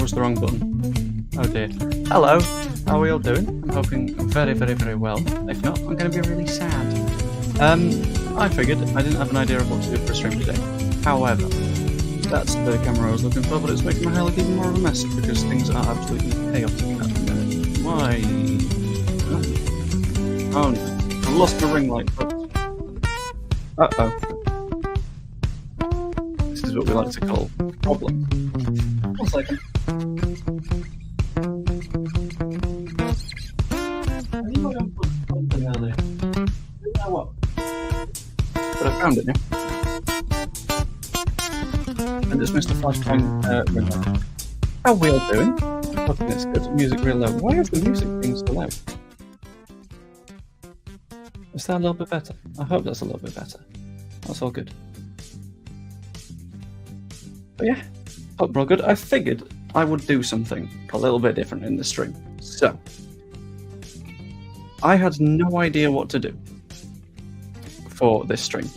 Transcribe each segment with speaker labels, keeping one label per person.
Speaker 1: was the wrong button. Oh dear. Hello, how are we all doing? I'm hoping very, very, very well. If not, I'm going to be really sad. I figured I didn't have an idea of what to do for a stream today. However, that's the camera I was looking for, but it's making my hair look even more of a mess because things are absolutely chaotic at the minute. Why? Oh no, I lost my ring light. Uh-oh. This is what we like to call a problem. 1 second. But I found it now. And it's Mr. Flashbang ring light. How are we all doing? Hoping it's good. Music real loud. Why is the music being so loud? Is that a little bit better? I hope that's a little bit better. That's all good. But yeah, hope we're all good. I figured I would do something a little bit different in the stream. So, I had no idea what to do for this stream.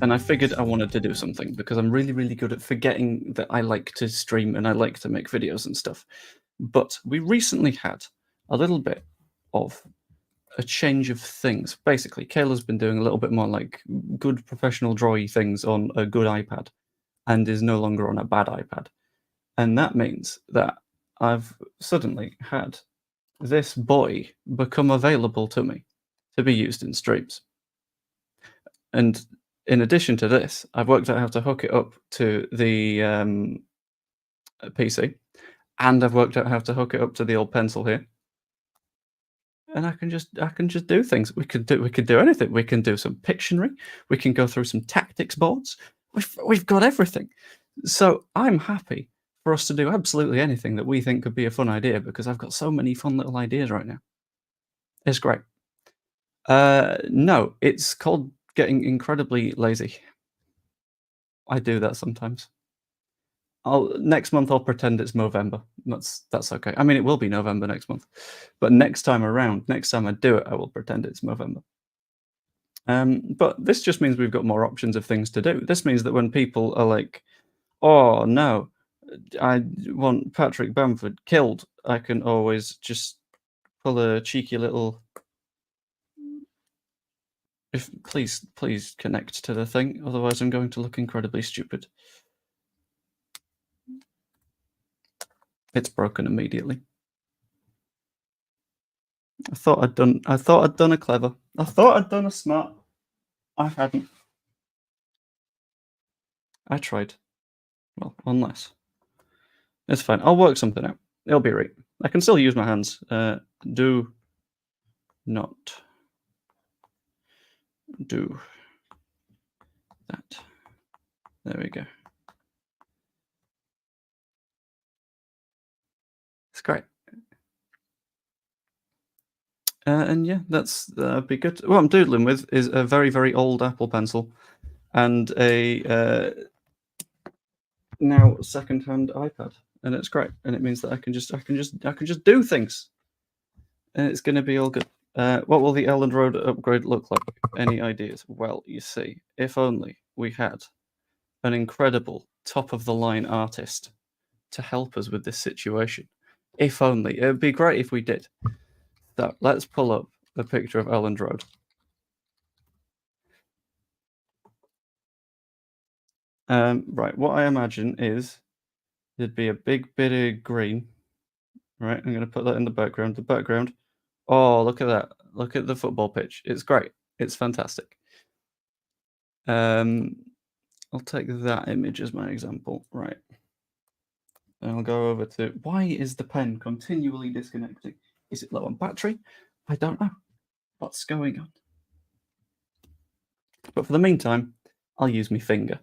Speaker 1: And I figured I wanted to do something because I'm really, really good at forgetting that I like to stream and I like to make videos and stuff. But we recently had a little bit of a change of things. Basically, Kayla's been doing a little bit more like good professional drawy things on a good iPad and is no longer on a bad iPad. And that means that I've suddenly had this boy become available to me to be used in streams. And in addition to this, I've worked out how to hook it up to the PC, and I've worked out how to hook it up to the old pencil here. And I can just do things. We could do anything. We can do some Pictionary. We can go through some tactics boards. We've got everything. So I'm happy for us to do absolutely anything that we think could be a fun idea because I've got so many fun little ideas right now. It's great. No, it's called getting incredibly lazy. I do that sometimes. Next month I'll pretend it's Movember. That's okay. I mean, it will be November next month, but next time I do it, I will pretend it's Movember. But this just means we've got more options of things to do. This means that when people are like, "Oh no, I want Patrick Bamford killed," I can always just pull a cheeky little. Please connect to the thing, otherwise I'm going to look incredibly stupid. It's broken immediately. I thought I'd done a clever. I thought I'd done a smart. I hadn't. I tried. Well, unless. It's fine. I'll work something out. It'll be right. I can still use my hands. Do not do that. There we go. It's great. And yeah, that'd be good. What I'm doodling with is a very, very old Apple Pencil and a now second-hand iPad, and it's great. And it means that I can just do things, and it's going to be all good. What will the Elland Road upgrade look like? Any ideas? Well, you see, if only we had an incredible top-of-the-line artist to help us with this situation. If only. It would be great if we did. So let's pull up a picture of Elland Road. Right, what I imagine is there'd be a big bit of green. Right, I'm going to put that in the background. The background. Oh, look at that. Look at the football pitch. It's great. It's fantastic. I'll take that image as my example. Right. And I'll go over to... Why is the pen continually disconnecting? Is it low on battery? I don't know. What's going on? But for the meantime, I'll use my finger.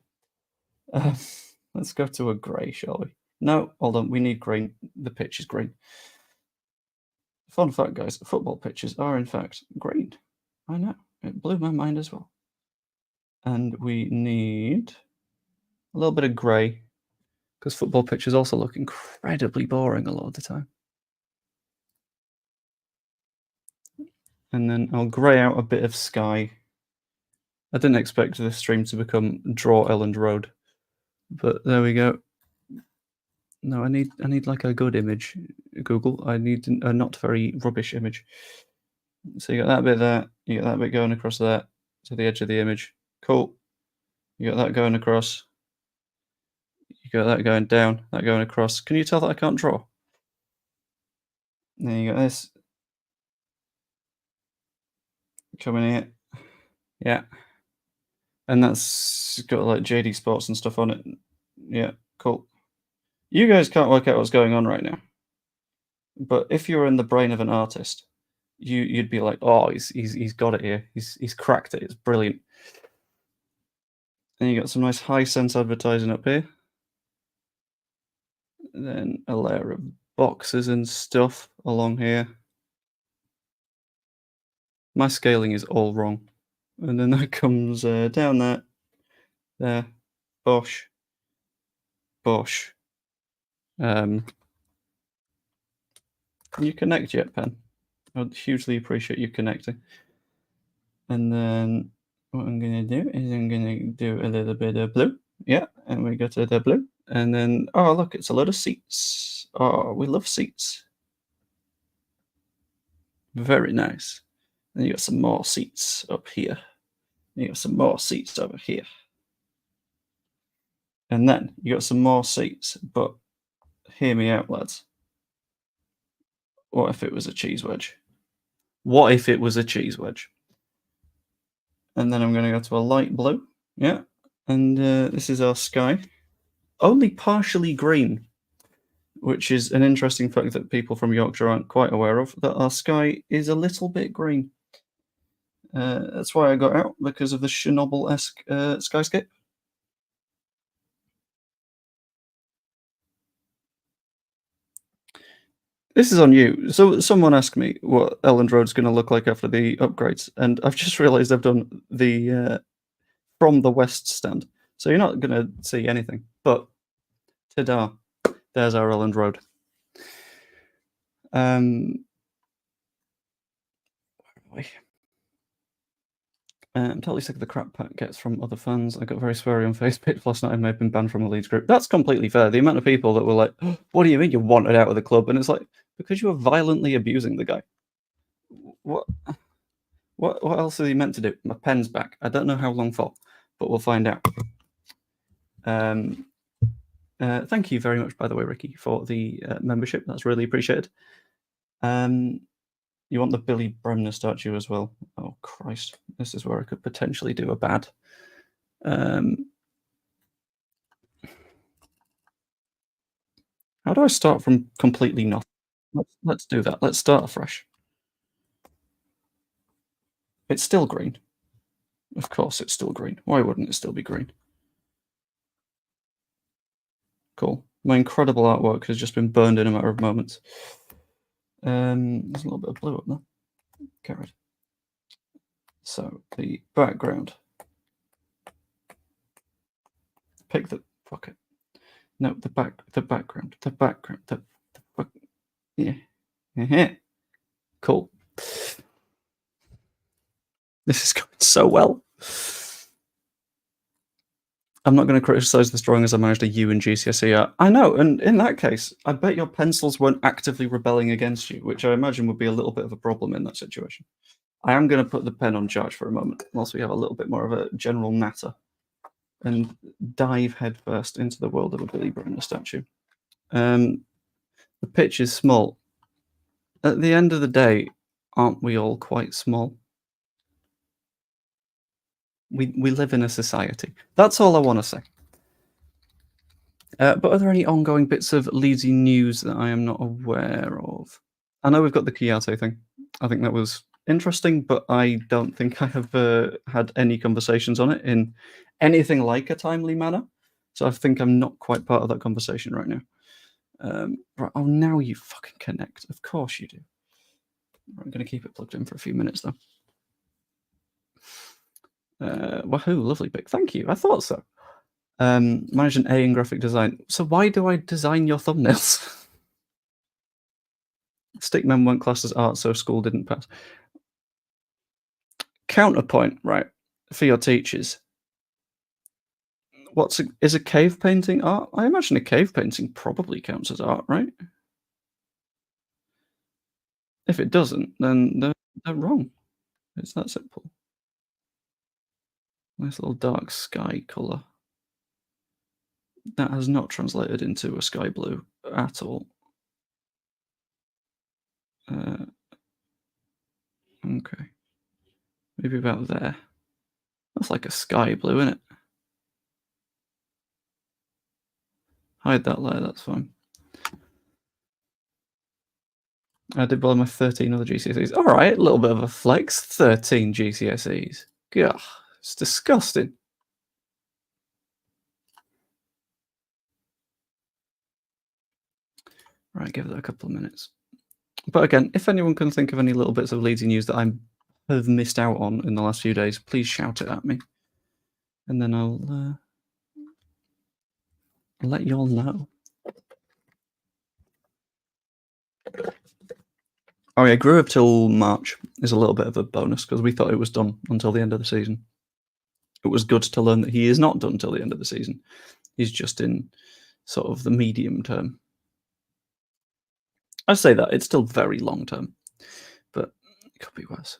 Speaker 1: Let's go to a grey, shall we? No, hold on. We need green. The pitch is green. Fun fact, guys, football pitches are in fact green. I know. It blew my mind as well. And we need a little bit of grey because football pitches also look incredibly boring a lot of the time. And then I'll grey out a bit of sky. I didn't expect this stream to become Draw Elland Road, but there we go. No, I need like a good image. Google. I need a not very rubbish image. So you got that bit there. You got that bit going across there to the edge of the image. Cool. You got that going across. You got that going down. That going across. Can you tell that I can't draw? Then you got this coming here. Yeah. And that's got like JD Sports and stuff on it. Yeah, cool. You guys can't work out what's going on right now. But if you were in the brain of an artist, you'd be like, "Oh, he's got it here. He's cracked it. It's brilliant." Then you got some nice high sense advertising up here. And then a layer of boxes and stuff along here. My scaling is all wrong. And then that comes down there, bosh, bosh. Can you connect yet, Pen? I'd hugely appreciate you connecting. And then what I'm going to do is I'm going to do a little bit of blue. Yeah, and we go to the blue. And then, oh, look, it's a lot of seats. Oh, we love seats. Very nice. Then you got some more seats up here. You got some more seats over here. And then you got some more seats, but hear me out, lads. What if it was a cheese wedge? What if it was a cheese wedge? And then I'm going to go to a light blue. Yeah. And this is our sky. Only partially green, which is an interesting fact that people from Yorkshire aren't quite aware of, that our sky is a little bit green. That's why I got out, because of the Chernobyl-esque skyscape. This is on you. So someone asked me what Elland Road's going to look like after the upgrades, and I've just realised I've done the from the west stand. So you're not going to see anything. But ta-da, there's our Elland Road. I'm totally sick of the crap Pat gets from other fans. I got very sweary on Facebook last night. I may have been banned from a Leeds group. That's completely fair. The amount of people that were like, oh, "What do you mean you wanted out of the club?" And it's like, because you were violently abusing the guy. What? What else is he meant to do? My pen's back. I don't know how long for, but we'll find out. Thank you very much, by the way, Ricky, for the membership. That's really appreciated. You want the Billy Bremner statue as well? Oh, Christ. This is where I could potentially do a bad. How do I start from completely nothing? Let's do that. Let's start afresh. It's still green. Of course it's still green. Why wouldn't it still be green? Cool. My incredible artwork has just been burned in a matter of moments. There's a little bit of blue up there. Get rid. So the background. Pick the fuck it. No, the background. Yeah. Cool. This is going so well. I'm not going to criticize this drawing as I managed a U in GCSE. I know, and in that case, I bet your pencils weren't actively rebelling against you, which I imagine would be a little bit of a problem in that situation. I am going to put the pen on charge for a moment, whilst we have a little bit more of a general natter, and dive headfirst into the world of a Billy Bremner statue. The pitch is small. At the end of the day, aren't we all quite small? We live in a society. That's all I want to say. But are there any ongoing bits of Leedsy news that I am not aware of? I know we've got the Chiate thing. I think that was interesting, but I don't think I have had any conversations on it in anything like a timely manner. So I think I'm not quite part of that conversation right now. Right. Oh, now you fucking connect. Of course you do. I'm going to keep it plugged in for a few minutes, though. Wahoo, lovely pick. Thank you. I thought so. Manage an A in graphic design. So why do I design your thumbnails? Stickman weren't classed as art, so school didn't pass. Counterpoint, right, for your teachers. Is a cave painting art? I imagine a cave painting probably counts as art, right? If it doesn't, then they're wrong. It's that simple. Nice little dark sky colour. That has not translated into a sky blue at all. Okay. Maybe about there. That's like a sky blue, isn't it? Hide that layer, that's fine. I did well in my 13 other GCSEs. All right, a little bit of a flex. 13 GCSEs. Gah, it's disgusting. Right, give it a couple of minutes. But again, if anyone can think of any little bits of Leeds news that I have missed out on in the last few days, please shout it at me. And then I'll let you all know. Oh yeah, grew up till March is a little bit of a bonus because we thought it was done until the end of the season. It was good to learn that he is not done till the end of the season. He's just in sort of the medium term. I say that it's still very long term, but it could be worse.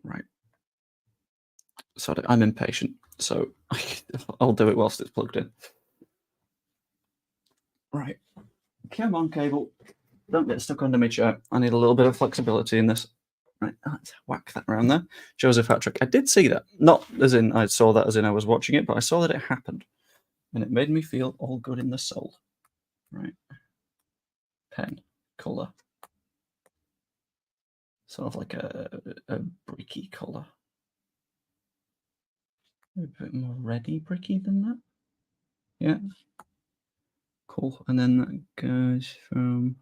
Speaker 1: Right. Sorry, I'm impatient, so I'll do it whilst it's plugged in. Right. Come on, cable. Don't get stuck under my chair. I need a little bit of flexibility in this. Right, let's whack that around there. Joseph hat-trick. I did see that. Not as in I saw that as in I was watching it, but I saw that it happened. And it made me feel all good in the soul. Right. Pen. Colour. Sort of like a bricky colour. A bit more reddy bricky than that. Yeah. Cool. And then that goes from...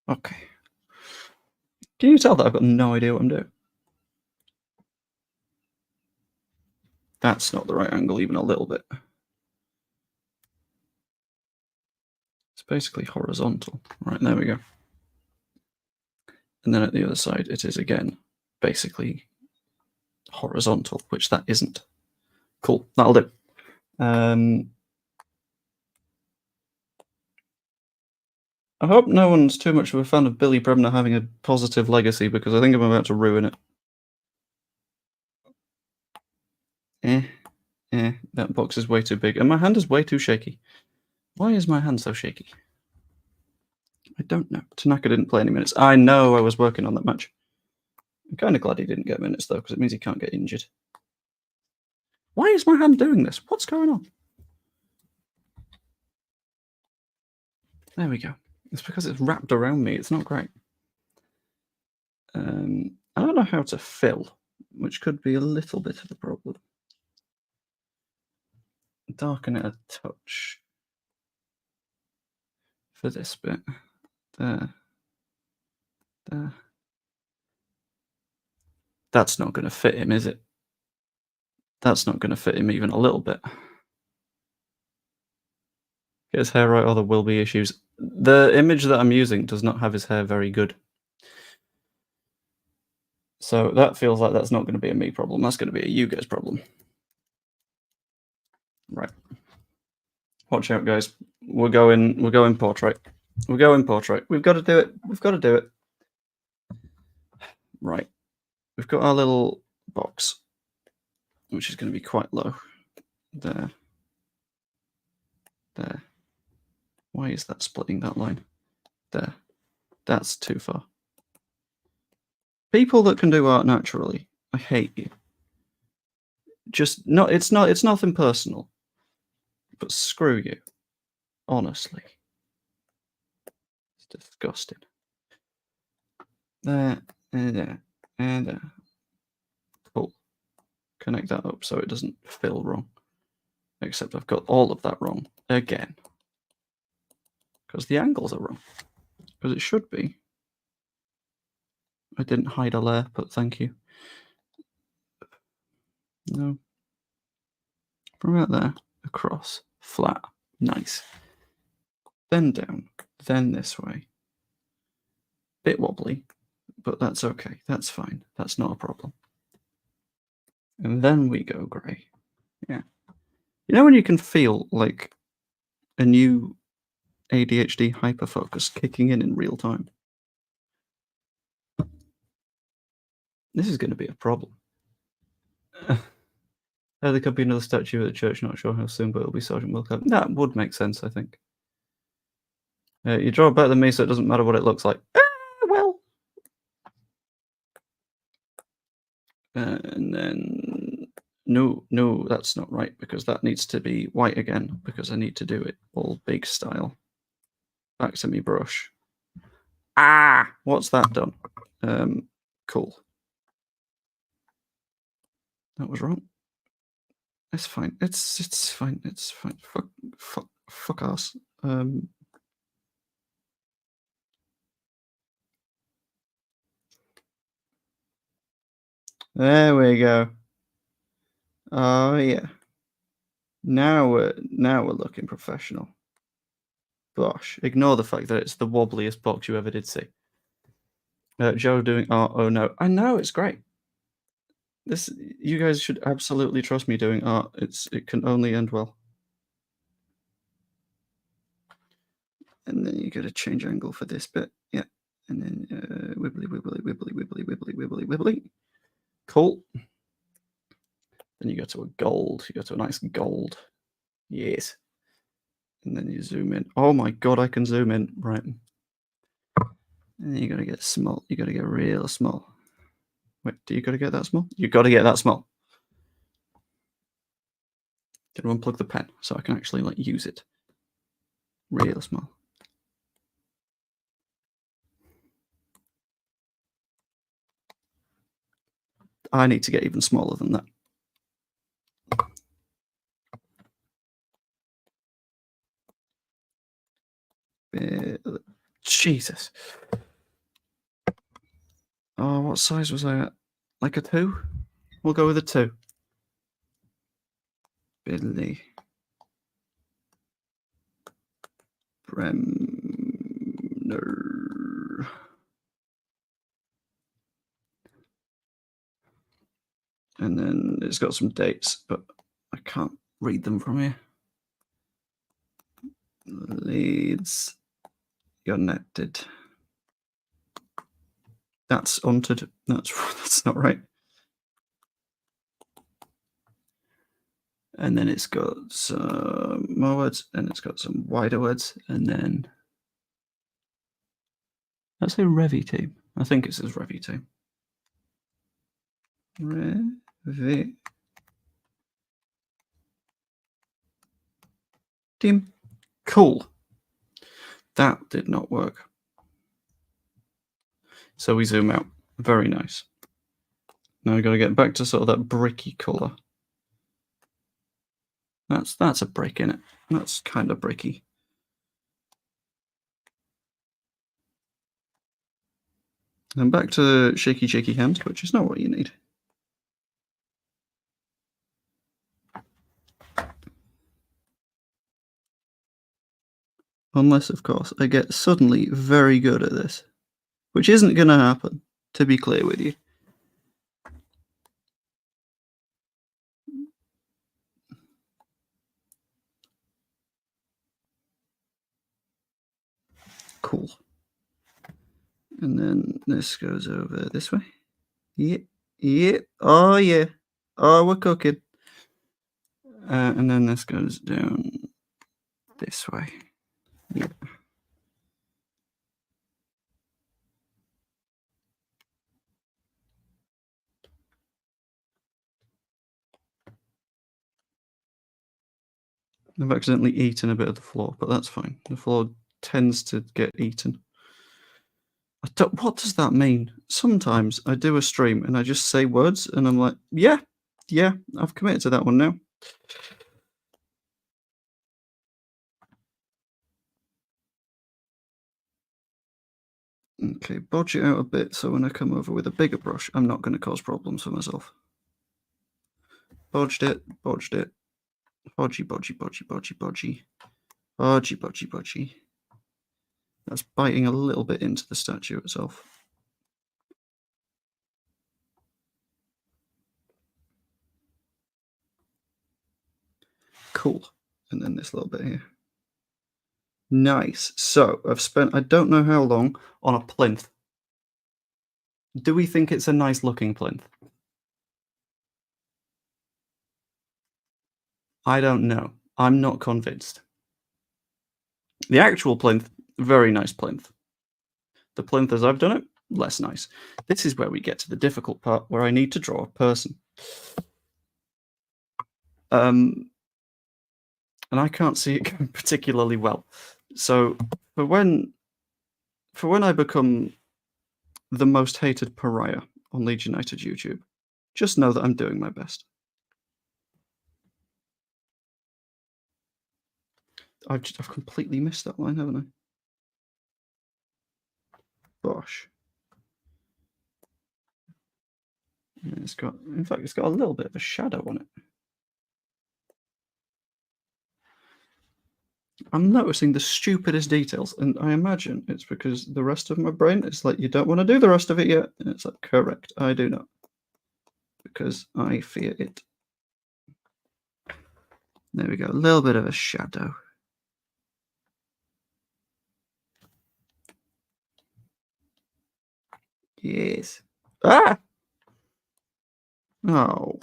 Speaker 1: Okay. Can you tell that I've got no idea what I'm doing? That's not the right angle even a little bit. It's basically horizontal. Right, there we go. And then at the other side, it is again basically horizontal, which that isn't. Cool, that'll do. I hope no one's too much of a fan of Billy Bremner having a positive legacy because I think I'm about to ruin it. That box is way too big, and my hand is way too shaky. Why is my hand so shaky? I don't know. Tanaka didn't play any minutes. I know I was working on that match. I'm kind of glad he didn't get minutes, though, because it means he can't get injured. Why is my hand doing this? What's going on? There we go. It's because it's wrapped around me. It's not great. I don't know how to fill, which could be a little bit of a problem. Darken it a touch for this bit. There. That's not going to fit him, is it? That's not going to fit him even a little bit. Get his hair right or there will be issues. The image that I'm using does not have his hair very good. So that feels like that's not going to be a me problem. That's going to be a you guys problem. Right. Watch out, guys. We're going portrait. We're going portrait. We've got to do it. We've got to do it. Right. We've got our little box, which is going to be quite low. There. There. Why is that splitting that line? There. That's too far. People that can do art naturally, I hate you. Just not. It's nothing personal. But screw you. Honestly. It's disgusting. There, and there, and there. Cool. Connect that up so it doesn't feel wrong. Except I've got all of that wrong again. Because the angles are wrong. Because it should be. I didn't hide a layer, but thank you. No. From about there, across, flat, nice. Then down, then this way. Bit wobbly, but that's okay. That's fine. That's not a problem. And then we go grey. Yeah. You know when you can feel like a new ADHD hyperfocus kicking in real time? This is going to be a problem. There could be another statue at the church, not sure how soon, but it'll be Sergeant Wilco. That would make sense, I think. You draw better than me, so it doesn't matter what it looks like. Well. And then... No, that's not right, because that needs to be white again, because I need to do it all big style. Back to me brush. What's that done? Cool. That was wrong. It's fine. It's fine. It's fine. Fuck ass. There we go. Oh yeah. Now we're looking professional. Bosh. Ignore the fact that it's the wobbliest box you ever did see. Joe doing art. Oh no. I know, it's great. You guys should absolutely trust me doing art. It can only end well. And then you got to change angle for this bit. Yeah. And then wibbly, wibbly, wibbly, wibbly, wibbly, wibbly, wibbly. Cool. Then you go to a gold. You go to a nice gold. Yes. And then you zoom in. Oh my god, I can zoom in. Right. And then you got to get small. You got to get real small. Wait, do you got to get that small? You got to get that small. Gonna unplug the pen so I can actually use it. Real small. I need to get even smaller than that. Jesus. Oh, what size was I at? Like a 2? We'll go with a 2. Billy Bremner. And then it's got some dates, but I can't read them from here. Leeds United. That's unted. That's not right. And then it's got some more words, and it's got some wider words, and then that's a Revy team. I think it says Revy team. Revy team. Cool. That did not work. So we zoom out. Very nice. Now we got to get back to sort of that bricky colour. That's a brick in it. That's kind of bricky. And back to shaky hands, which is not what you need. Unless, of course, I get suddenly very good at this, which isn't going to happen, to be clear with you. Cool. And then this goes over this way. Yeah. Oh, yeah. Oh, we're cooking. And then this goes down this way. Yeah. I've accidentally eaten a bit of the floor, but that's fine. The floor tends to get eaten. What does that mean? Sometimes I do a stream and I just say words and I'm like, yeah, I've committed to that one now. Okay, bodge it out a bit so when I come over with a bigger brush, I'm not going to cause problems for myself. Bodged it. Bodgy. That's biting a little bit into the statue itself. Cool. And then this little bit here. Nice. So I've spent I don't know how long on a plinth. Do we think it's a nice looking plinth? I don't know. I'm not convinced. The actual plinth, very nice plinth. The plinth as I've done it, less nice. This is where we get to the difficult part, where I need to draw a person. And I can't see it going particularly well. So for when I become the most hated pariah on Leeds United YouTube, just know that I'm doing my best. I've completely missed that line, haven't I? Bosh. Yeah, it's got a little bit of a shadow on it. I'm noticing the stupidest details, and I imagine it's because the rest of my brain is like, you don't want to do the rest of it yet. And it's like, correct, I do not. Because I fear it. There we go, a little bit of a shadow. Yes. Ah! No.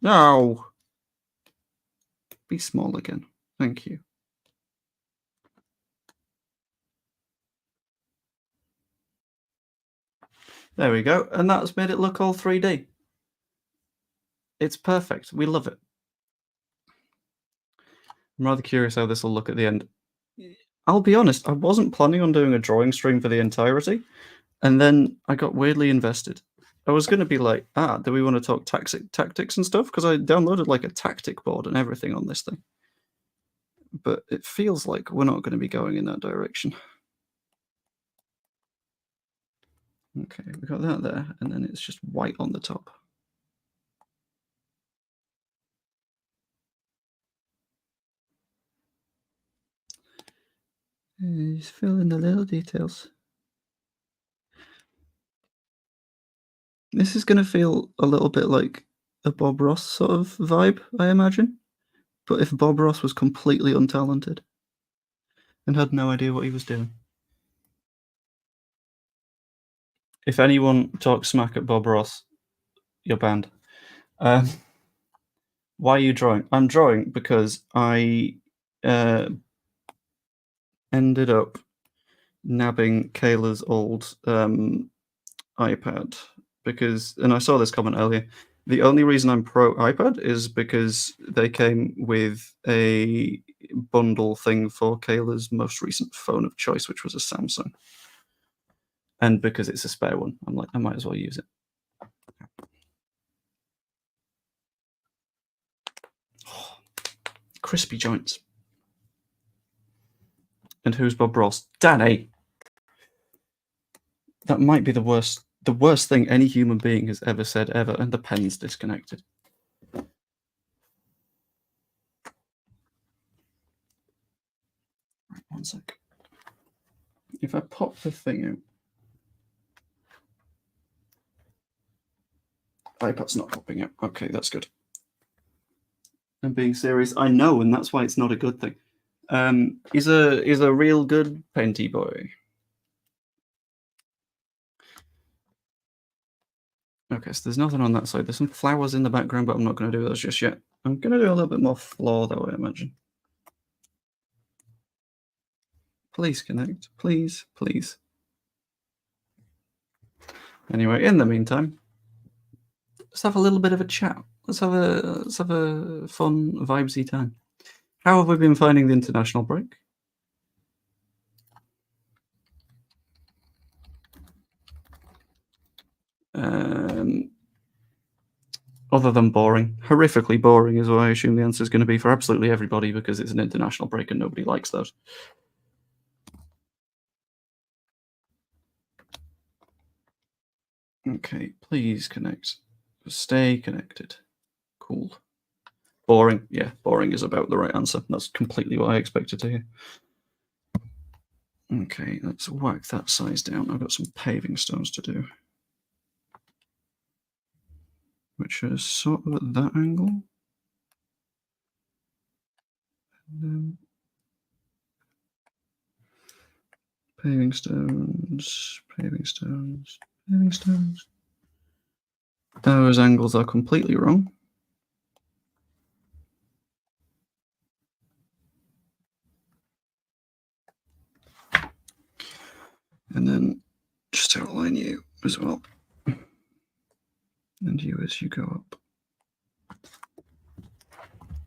Speaker 1: No. Be small again. Thank you. There we go. And that's made it look all 3D. It's perfect. We love it. I'm rather curious how this will look at the end. I'll be honest, I wasn't planning on doing a drawing stream for the entirety, and then I got weirdly invested. I was going to be like, do we want to talk tactics and stuff? Because I downloaded like a tactic board and everything on this thing. But it feels like we're not going to be going in that direction. Okay, we got that there, and then it's just white on the top. Just fill in the little details. This is going to feel a little bit like a Bob Ross sort of vibe, I imagine. But if Bob Ross was completely untalented and had no idea what he was doing. If anyone talks smack at Bob Ross, you're banned. Why are you drawing? I'm drawing because I ended up nabbing Kayla's old iPad because, and I saw this comment earlier, the only reason I'm pro iPad is because they came with a bundle thing for Kayla's most recent phone of choice, which was a Samsung. And because it's a spare one, I'm like, I might as well use it. Oh, crispy joints. And who's Bob Ross? Danny! That might be the worst thing any human being has ever said ever, and the pen's disconnected. Right, 1 sec. If I pop the thing out, iPad's not popping out. Okay, that's good. I'm being serious. I know, and that's why it's not a good thing. Is a real good painty boy. Okay, so there's nothing on that side. There's some flowers in the background, but I'm not going to do those just yet. I'm going to do a little bit more floor, though, I imagine. Please connect. Please, please. Anyway, in the meantime, let's have a little bit of a chat. Let's have a fun, vibesy time. How have we been finding the international break? Other than boring. Horrifically boring is what I assume the answer is going to be for absolutely everybody because it's an international break and nobody likes those. Okay, please connect. Stay connected. Cool. Boring. Yeah, boring is about the right answer. That's completely what I expected to hear. Okay, let's whack that size down. I've got some paving stones to do, which is sort of at that angle. Um, paving stones, paving stones, paving stones. Those angles are completely wrong. And then just outline you as well. And you as you go up.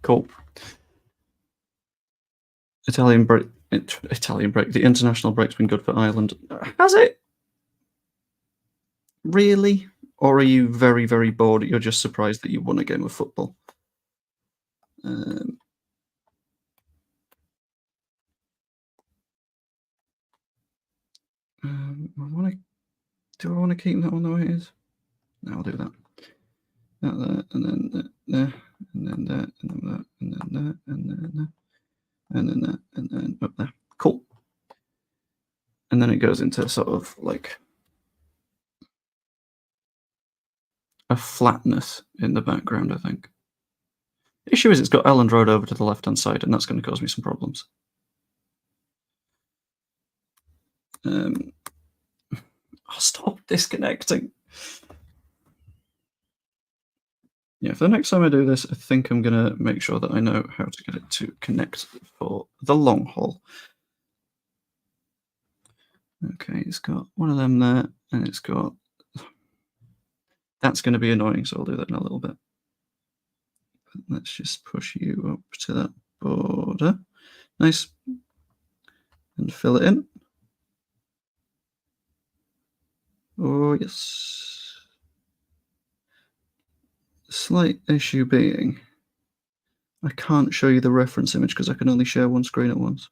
Speaker 1: Cool. Italian break. The international break's been good for Ireland. Has it? Really? Or are you very, very bored? You're just surprised that you won a game of football. Do I want to keep that one the way it is? No, I'll do that. That there, and then that there, and then that, and then that, and then that, and then that, and then that, and then up there. Cool. And then it goes into sort of like a flatness in the background, I think. The issue is it's got Elland Road over to the left-hand side, and that's going to cause me some problems. I'll stop disconnecting. Yeah, for the next time I do this, I think I'm going to make sure that I know how to get it to connect for the long haul. Okay, it's got one of them there, and it's got... That's going to be annoying, so I'll do that in a little bit. But let's just push you up to that border. Nice. And fill it in. Oh, yes. Slight issue being, I can't show you the reference image because I can only share one screen at once.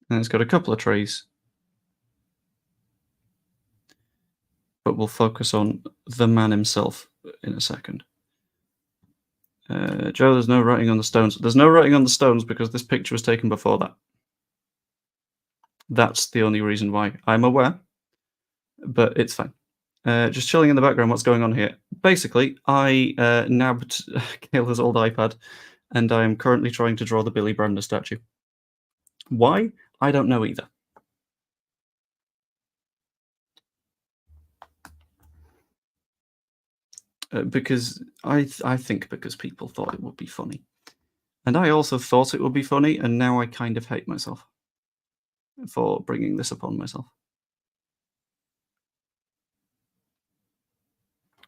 Speaker 1: And it's got a couple of trees, but we'll focus on the man himself in a second. Joe, there's no writing on the stones. There's no writing on the stones because this picture was taken before that. That's the only reason why. I'm aware, but it's fine. Just chilling in the background, what's going on here? Basically, I nabbed Kayla's old iPad, and I am currently trying to draw the Billy Bremner statue. Why? I don't know either. Because I think because people thought it would be funny. And I also thought it would be funny, and now I kind of hate myself for bringing this upon myself.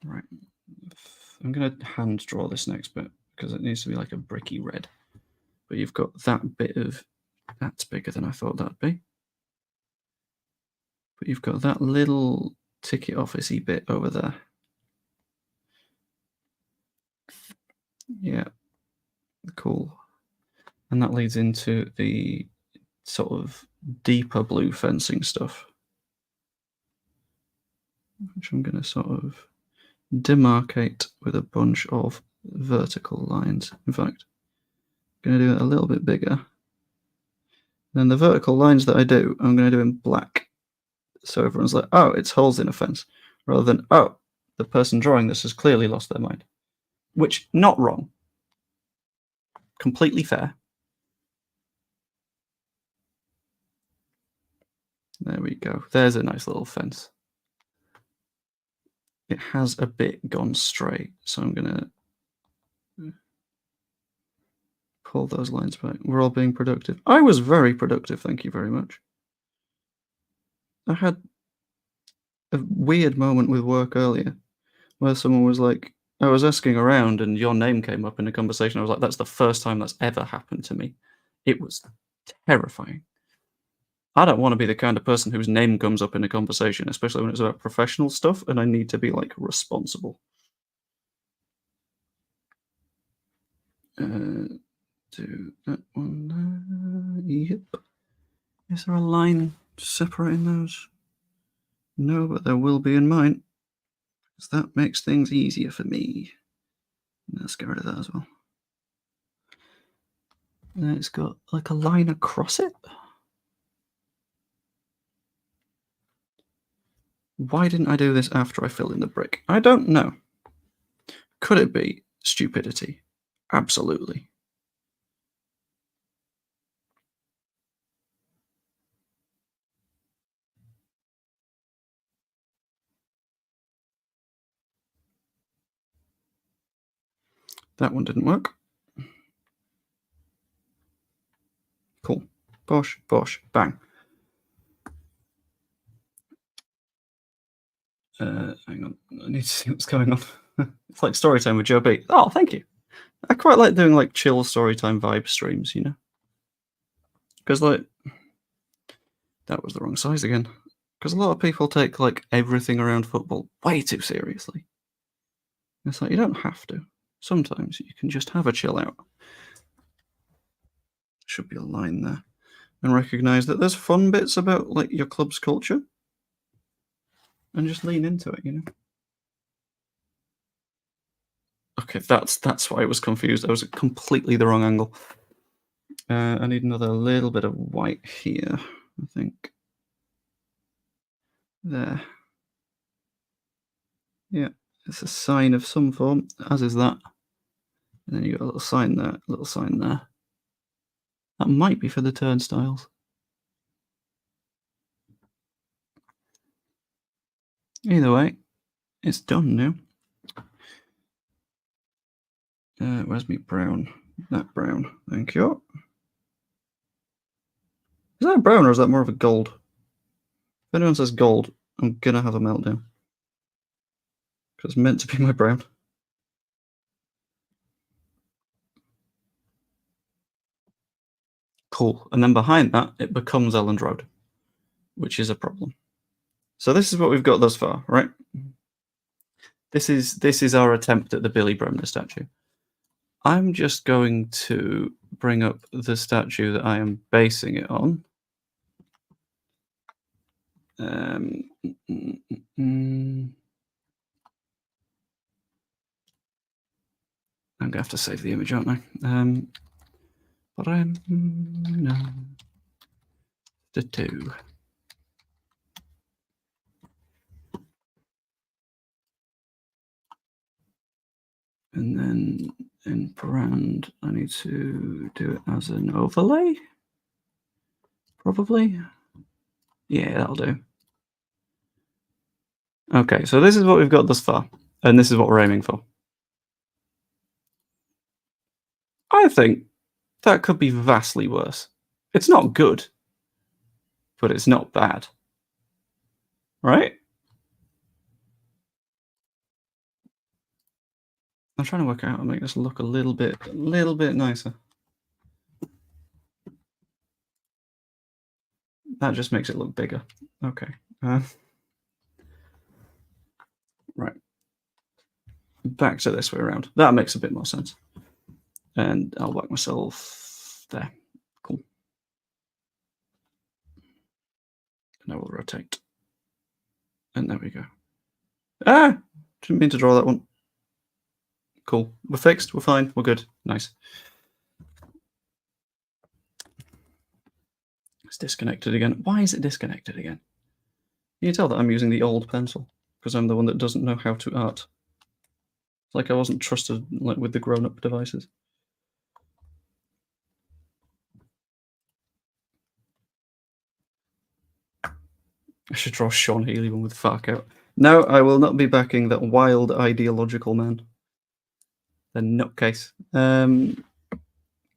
Speaker 1: Right. I'm going to hand draw this next bit because it needs to be like a bricky red. But you've got that bit of... That's bigger than I thought that'd be. But you've got that little ticket office-y bit over there. Yeah. Cool. And that leads into the sort of deeper blue fencing stuff, which I'm going to sort of demarcate with a bunch of vertical lines. In fact, I'm going to do it a little bit bigger. Then the vertical lines that I do, I'm going to do in black. So everyone's like, oh, it's holes in a fence, rather than, oh, the person drawing this has clearly lost their mind. Which, not wrong. Completely fair. There we go. There's a nice little fence. It has a bit gone straight, so I'm going to pull those lines back. We're all being productive. I was very productive, thank you very much. I had a weird moment with work earlier where someone was like, I was asking around and your name came up in a conversation. I was like, that's the first time that's ever happened to me. It was terrifying. I don't want to be the kind of person whose name comes up in a conversation, especially when it's about professional stuff, and I need to be, like, responsible. Do that one there. Yep. Is there a line separating those? No, but there will be in mine, because that makes things easier for me. Let's get rid of that as well. And then it's got like a line across it. Why didn't I do this after I filled in the brick? I don't know. Could it be stupidity? Absolutely. That one didn't work. Cool. Bosh, bosh, bang. Hang on. I need to see what's going on. It's like story time with Joe B. Oh, thank you. I quite like doing like chill story time vibe streams, you know? Because like that was the wrong size again. Because a lot of people take like everything around football way too seriously. It's like you don't have to. Sometimes you can just have a chill out. Should be a line there. And recognise that there's fun bits about like your club's culture. And just lean into it, you know? Okay, that's why I was confused. I was at completely the wrong angle. I need another little bit of white here, I think. There. Yeah, it's a sign of some form, as is that. And then you got a little sign there, a little sign there. That might be for the turnstiles. Either way, it's done now. Where's me brown? That brown. Thank you. Is that brown or is that more of a gold? If anyone says gold, I'm gonna have a meltdown. Because it's meant to be my brown. Cool. And then behind that, it becomes Elland Road, which is a problem. So this is what we've got thus far, right? This is our attempt at the Billy Bremner statue. I'm just going to bring up the statue that I am basing it on. I'm gonna have to save the image, aren't I? But I'm no the two. And then in brand, I need to do it as an overlay. Probably. Yeah, that'll do. Okay, so this is what we've got thus far, and this is what we're aiming for. I think that could be vastly worse. It's not good, but it's not bad. Right? I'm trying to work out how to make this look a little bit nicer. That just makes it look bigger. Okay. Right. Back to this way around. That makes a bit more sense. And I'll whack myself there. Cool. And I will rotate. And there we go. Ah! Didn't mean to draw that one. Cool. We're fixed. We're fine. We're good. Nice. It's disconnected again. Why is it disconnected again? You can tell that I'm using the old pencil because I'm the one that doesn't know how to art. It's like I wasn't trusted like with the grown-up devices. I should draw Sean Healy one with Fark out. No, I will not be backing that wild ideological man. The nutcase.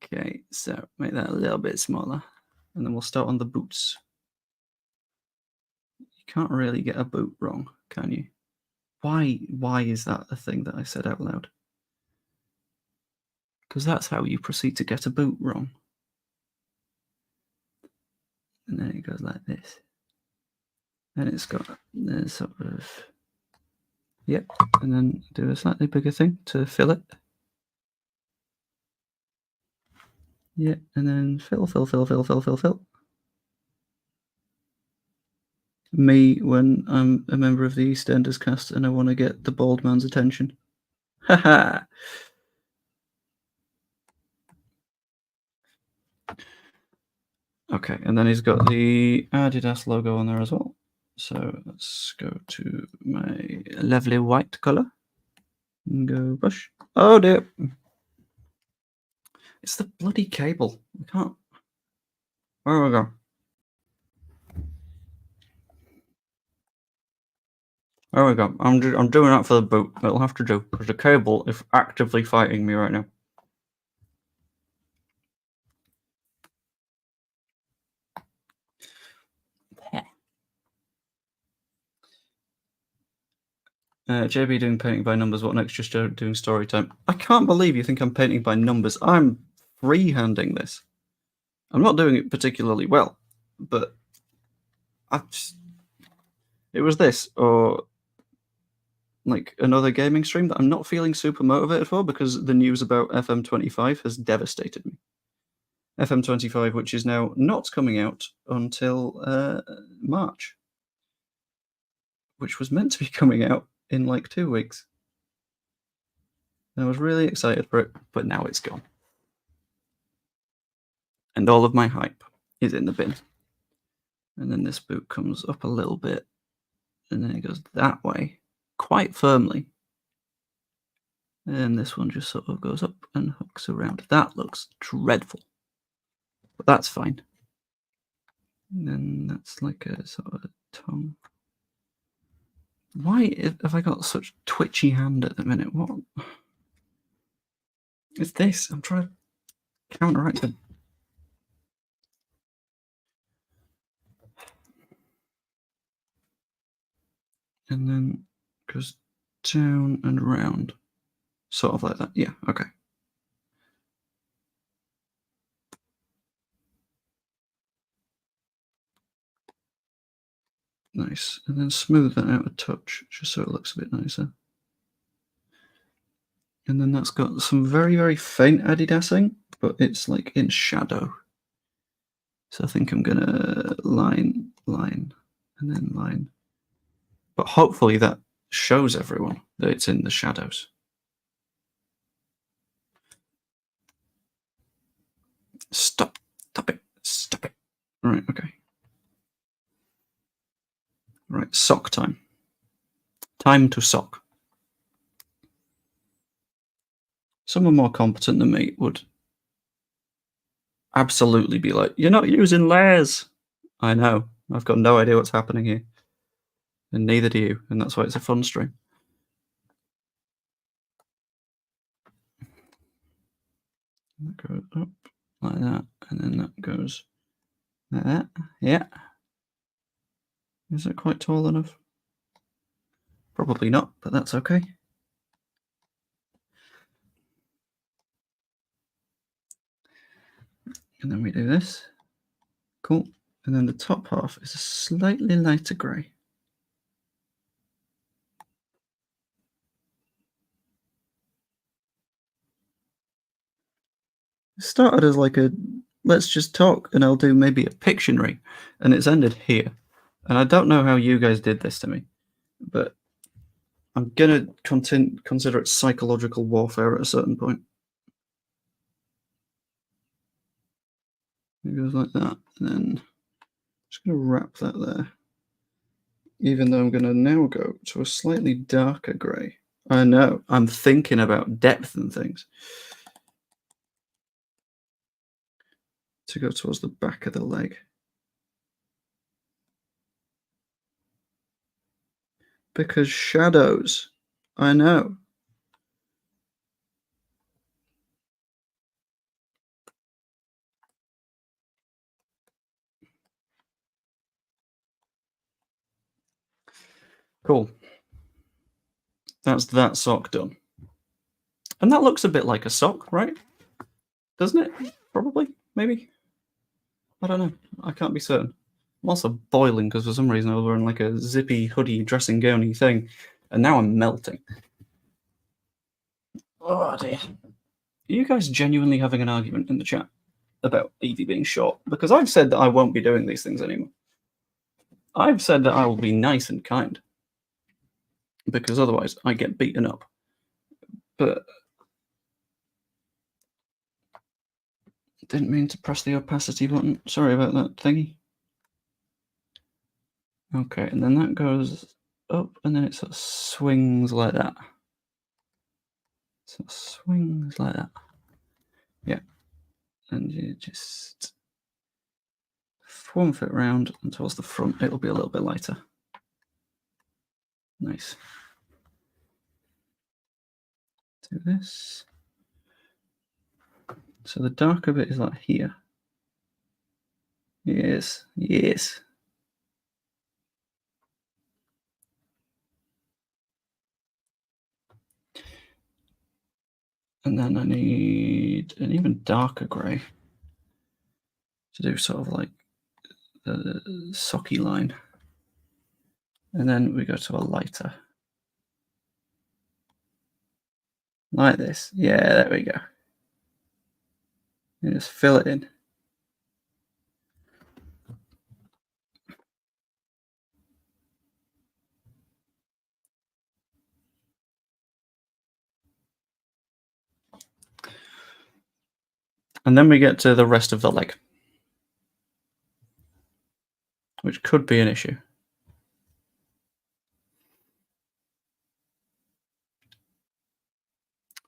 Speaker 1: Okay, so make that a little bit smaller. And then we'll start on the boots. You can't really get a boot wrong, can you? Why is that a thing that I said out loud? Because that's how you proceed to get a boot wrong. And then it goes like this. And it's got this sort of... Yep, and then do a slightly bigger thing to fill it. Yeah, and then fill. Me when I'm a member of the EastEnders cast and I want to get the bald man's attention. Haha. Okay, and then he's got the Adidas logo on there as well. So let's go to my lovely white color and go brush. Oh dear. It's the bloody cable. I can't. Where we go? There we go. I'm doing that for the boot. It'll have to do because the cable is actively fighting me right now. JB doing painting by numbers. What next? Just doing story time. I can't believe you think I'm painting by numbers. I'm freehanding this. I'm not doing it particularly well, but it was this or like another gaming stream that I'm not feeling super motivated for because the news about FM25 has devastated me. FM25, which is now not coming out until March, which was meant to be coming out in like 2 weeks. And I was really excited for it, but now it's gone. And all of my hype is in the bin. And then this boot comes up a little bit, and then it goes that way, quite firmly. And this one just sort of goes up and hooks around. That looks dreadful, but that's fine. And then that's like a sort of tongue. Why have I got such twitchy hand at the minute? What? It's this. I'm trying to counteract it. And then goes down and around. Sort of like that. Yeah, okay. Nice. And then smooth that out a touch, just so it looks a bit nicer. And then that's got some very, very faint Adidasing, but it's like in shadow. So I think I'm gonna line, and then line. But hopefully that shows everyone that it's in the shadows. Stop it. Right, okay. Right, sock time. Time to sock. Someone more competent than me would absolutely be like, you're not using layers. I know. I've got no idea what's happening here. And neither do you. And that's why it's a fun stream. That goes up like that. And then that goes like that. Yeah. Is it quite tall enough? Probably not, but that's okay. And then we do this. Cool. And then the top half is a slightly lighter grey. It started as like a let's just talk and I'll do maybe a Pictionary, and it's ended here. And I don't know how you guys did this to me, but I'm gonna consider it psychological warfare at a certain point. It goes like that, and then I'm just gonna wrap that there. Even though I'm gonna now go to a slightly darker grey. I know, I'm thinking about depth and things. To go towards the back of the leg. Because shadows. I know. Cool. That's that sock done. And that looks a bit like a sock, right? Doesn't it? Probably. Maybe. I don't know. I can't be certain. I'm also boiling because for some reason I was wearing like a zippy hoodie dressing gowny thing, and now I'm melting. Oh dear. Are you guys genuinely having an argument in the chat about Evie being short? Because I've said that I won't be doing these things anymore. I've said that I will be nice and kind. Because otherwise I get beaten up. But didn't mean to press the opacity button. Sorry about that thingy. Okay, and then that goes up, and then it sort of swings like that. So it swings like that. Yeah. And you just form it round, and towards the front, it'll be a little bit lighter. Nice. Do this. So the darker bit is like here. Yes, yes. And then I need an even darker grey to do sort of like the socky line. And then we go to a lighter. Like this. Yeah, there we go. And just fill it in. And then we get to the rest of the leg, which could be an issue.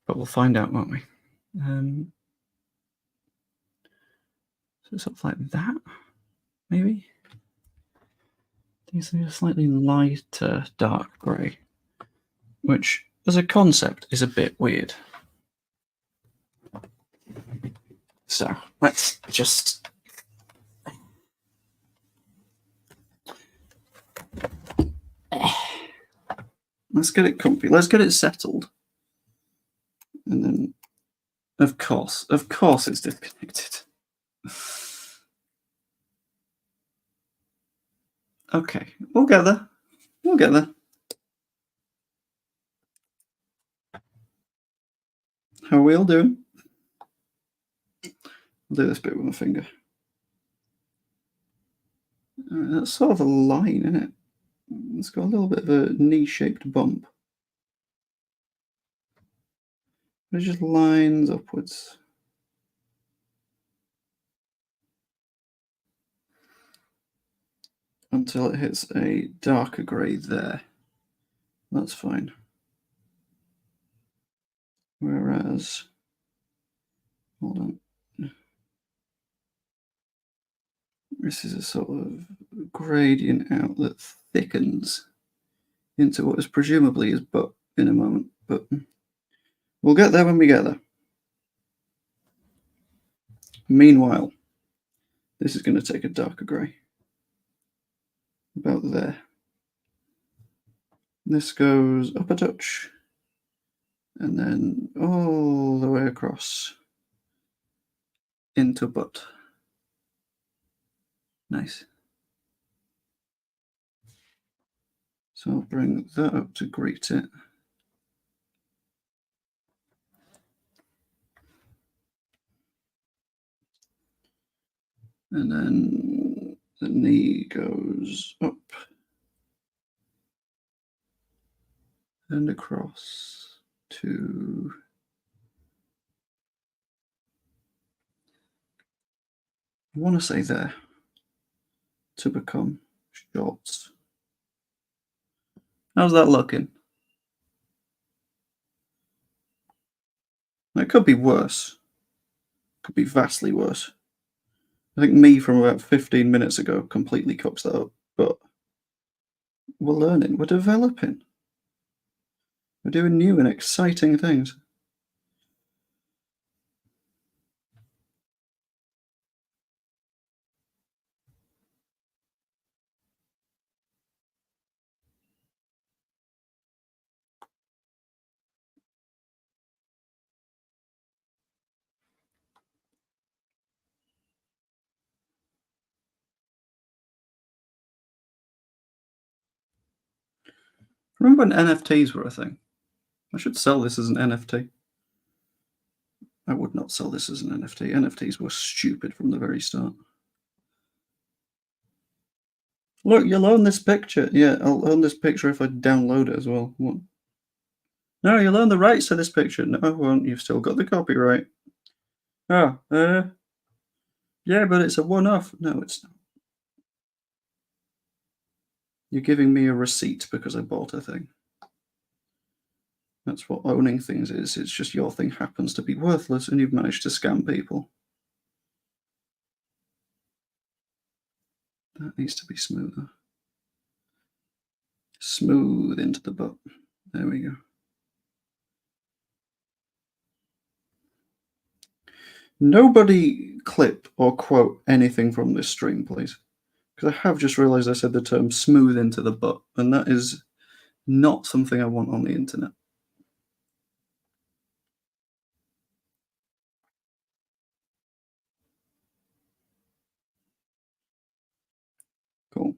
Speaker 1: But we'll find out, won't we? So sort of like that, maybe? These are a slightly lighter dark grey, which as a concept is a bit weird. So let's just let's get it comfy. Let's get it settled. And then, of course, it's disconnected. Okay, we'll get there. We'll get there. How are we all doing? I'll do this bit with my finger. That's sort of a line, isn't it? It's got a little bit of a knee-shaped bump. It just lines upwards. Until it hits a darker grey there. That's fine. Whereas, hold on. This is a sort of gradient out that thickens into what is presumably his butt in a moment, but we'll get there when we get there. Meanwhile, this is going to take a darker grey. About there. This goes up a touch, and then all the way across into butt. Nice. So I'll bring that up to greet it. And then the knee goes up and across to I want to say there to become shorts. How's that looking? It could be worse. Could be vastly worse. I think me from about 15 minutes ago completely cooks that up, but we're learning, we're developing. We're doing new and exciting things. Remember when NFTs were a thing? I should sell this as an NFT. I would not sell this as an NFT. NFTs were stupid from the very start. Look, you'll own this picture. Yeah, I'll own this picture if I download it as well. What? No, you'll own the rights to this picture. No, I won't. You've still got the copyright. Oh, Yeah, but it's a one-off. No, it's not. You're giving me a receipt because I bought a thing. That's what owning things is. It's just your thing happens to be worthless and you've managed to scam people. That needs to be smoother. Smooth into the butt. There we go. Nobody clip or quote anything from this stream, please. Because I have just realised I said the term smooth into the butt, and that is not something I want on the internet. Cool.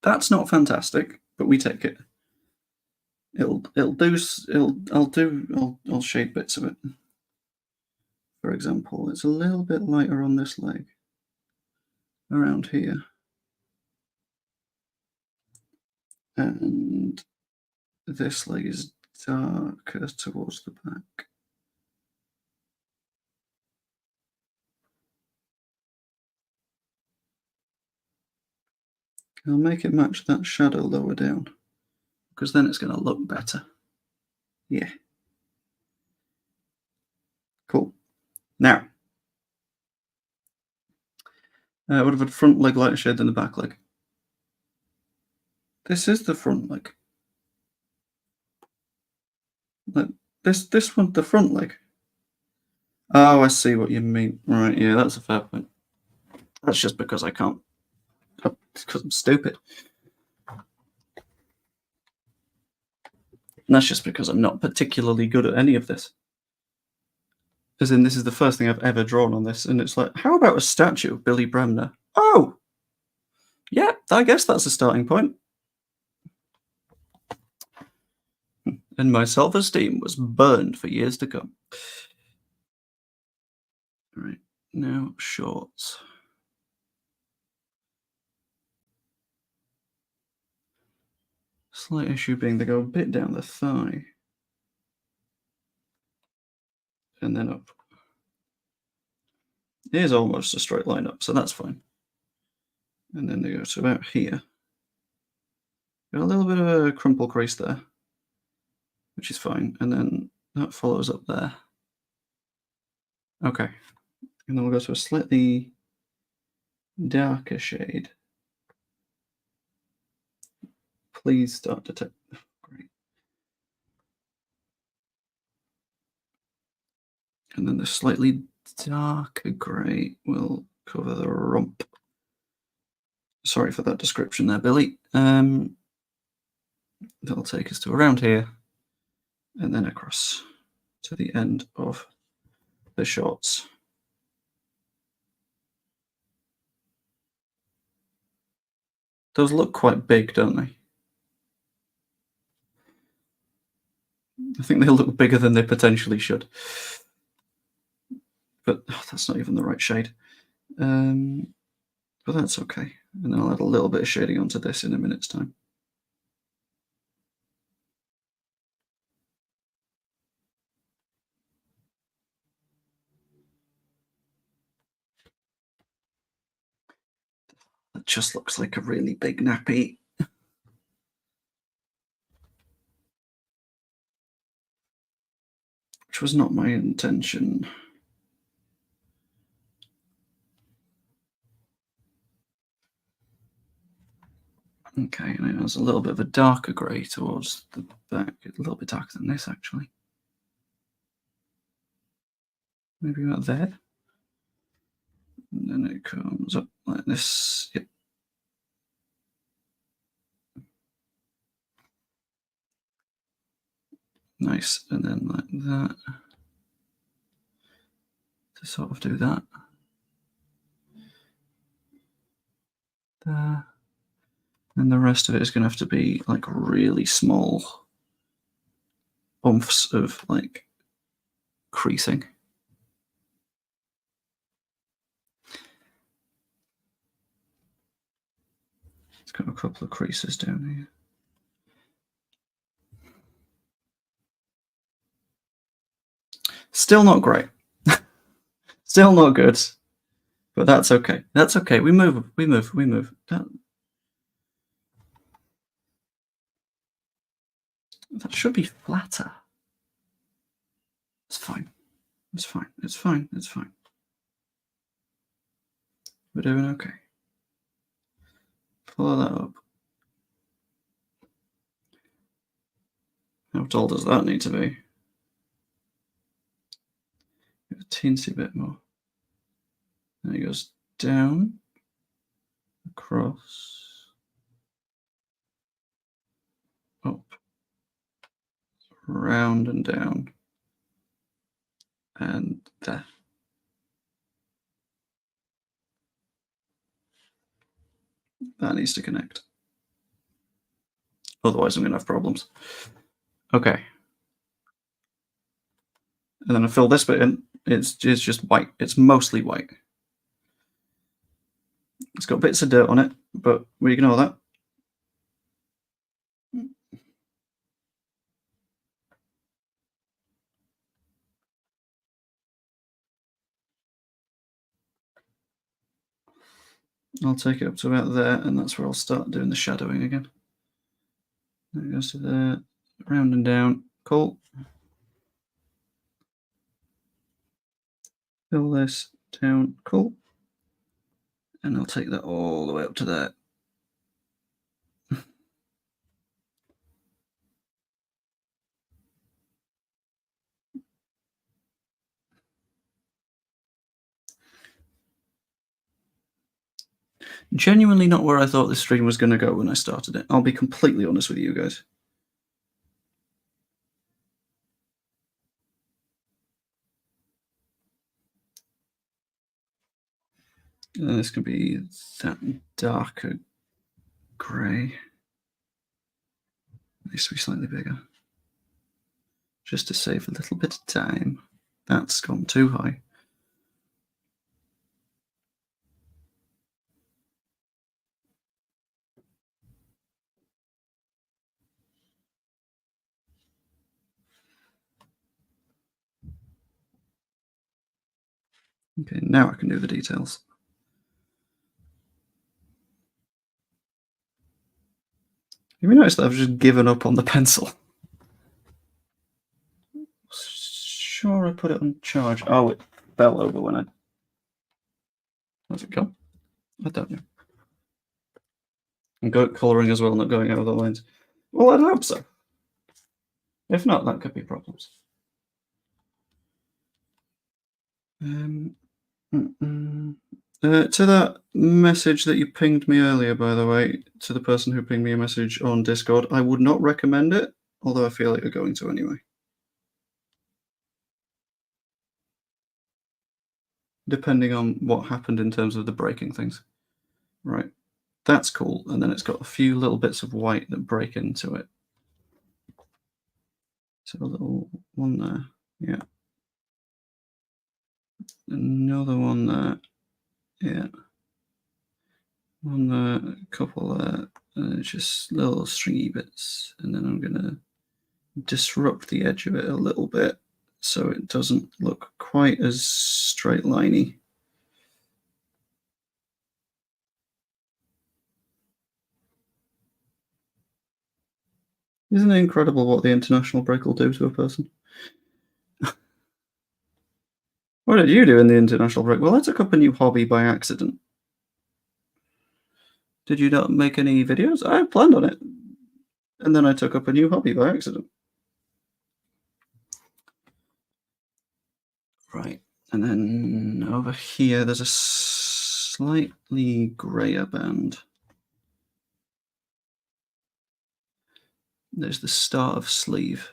Speaker 1: That's not fantastic, but we take it. I'll shade bits of it. For example, it's a little bit lighter on this leg, around here. And this leg is darker towards the back. I'll make it match that shadow lower down, because then it's going to look better. Yeah. Cool. Now, I would have had front leg lighter shade than the back leg. This is the front leg. This one, the front leg. Oh, I see what you mean. Right, yeah, that's a fair point. That's just because I can't. It's because I'm stupid. And that's just because I'm not particularly good at any of this. As in, this is the first thing I've ever drawn on this, and it's like, how about a statue of Billy Bremner? Oh! Yeah, I guess that's a starting point. And my self-esteem was burned for years to come. All right, now shorts. Slight issue being they go a bit down the thigh. And then up. Here's almost a straight line up, so that's fine. And then they go to about here. Got a little bit of a crumple crease there, which is fine. And then that follows up there. Okay. And then we'll go to a slightly darker shade. Please start to take. Great. And then the slightly darker grey will cover the rump. Sorry for that description there, Billy. That'll take us to around here and then across to the end of the shorts. Those look quite big, don't they? I think they look bigger than they potentially should. But that's not even the right shade. But that's okay. And then I'll add a little bit of shading onto this in a minute's time. That just looks like a really big nappy. Which was not my intention. Okay, and it has a little bit of a darker grey towards the back, a little bit darker than this actually. Maybe about there. And then it comes up like this. Yep. Nice, and then like that. To sort of do that. There. And the rest of it is going to have to be like really small bumps of like creasing. It's got a couple of creases down here. Still not great. Still not good. But that's okay. That's okay. We move. That should be flatter. It's fine. It's fine. It's fine. It's fine. We're doing okay. Follow that up. How tall does that need to be? A teensy bit more. Then it goes down, across, up, round and down, and there. That needs to connect. Otherwise, I'm going to have problems. Okay. And then I fill this bit in. It's just white. It's mostly white. It's got bits of dirt on it, but we ignore that. I'll take it up to about there, and that's where I'll start doing the shadowing again. There it goes to there, round and down. Cool. Fill this down. Cool. And I'll take that all the way up to there. Genuinely not where I thought this stream was going to go when I started it. I'll be completely honest with you guys. And this can be that darker grey. It needs to be slightly bigger. Just to save a little bit of time. That's gone too high. Okay, now I can do the details. Have you noticed that I've just given up on the pencil? Sure, I put it on charge. Oh, it fell over when I... Where's it gone? I don't know. And colouring as well, not going over the lines. Well, I'd hope so. If not, that could be problems. To that message that you pinged me earlier, by the way, to the person who pinged me a message on Discord, I would not recommend it, although I feel like you're going to anyway. Depending on what happened in terms of the breaking things. Right. That's cool. And then it's got a few little bits of white that break into it. So a little one there. Yeah. Another one there. Yeah. One there, a couple there. And it's just little stringy bits. And then I'm going to disrupt the edge of it a little bit so it doesn't look quite as straight liney. Isn't it incredible what the international break will do to a person? What did you do in the international break? Well, I took up a new hobby by accident. Did you not make any videos? I planned on it. And then I took up a new hobby by accident. Right. And then over here, there's a slightly grayer band. There's the start of sleeve.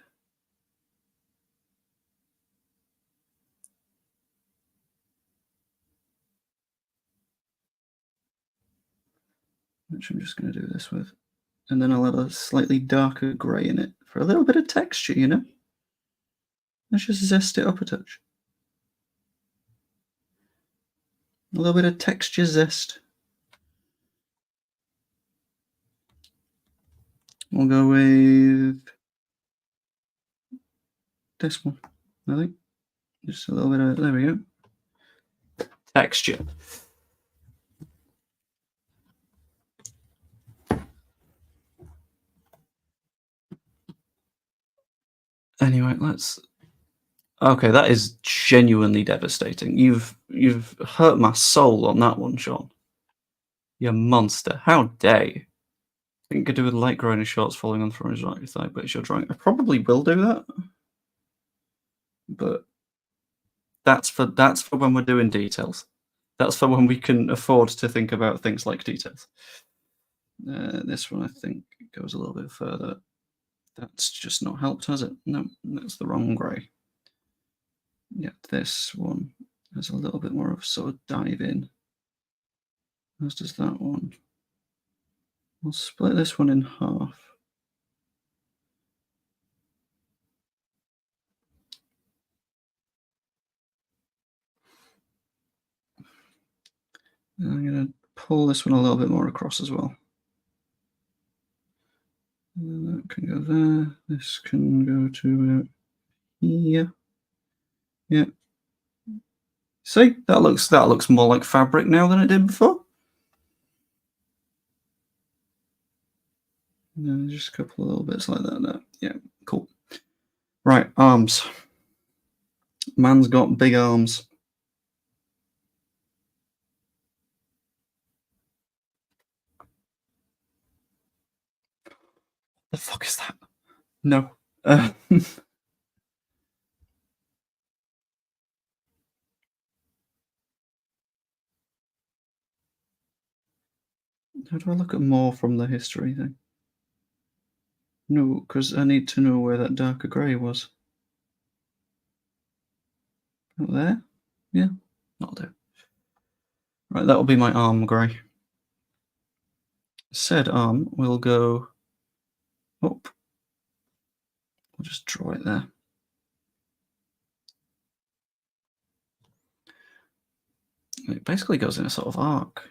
Speaker 1: Which I'm just going to do this with. And then I'll add a slightly darker grey in it for a little bit of texture, you know? Let's just zest it up a touch. A little bit of texture zest. We'll go with this one, I think. Just a little bit of, there we go. Texture. Anyway, let's. Okay, that is genuinely devastating. You've hurt my soul on that one, Sean. You monster. How dare you? I think you could do with light growing his shorts falling on from his right thigh, but it's your drawing. I probably will do that, but that's for when we're doing details. That's for when we can afford to think about things like details. This one I think goes a little bit further. That's just not helped, has it? No, that's the wrong grey. Yeah, this one has a little bit more of a sort of dive in. As does that one. We'll split this one in half. And I'm going to pull this one a little bit more across as well. And that can go there. This can go to here. Yeah. See, that looks more like fabric now than it did before. And just a couple of little bits like that. There. Yeah, cool. Right, arms. Man's got big arms. The fuck is that? No. How do I look at more from the history thing? No, because I need to know where that darker grey was. Out there? Yeah, that'll do. Right, that'll be my arm grey. Said arm will go up. I'll just draw it there. It basically goes in a sort of arc.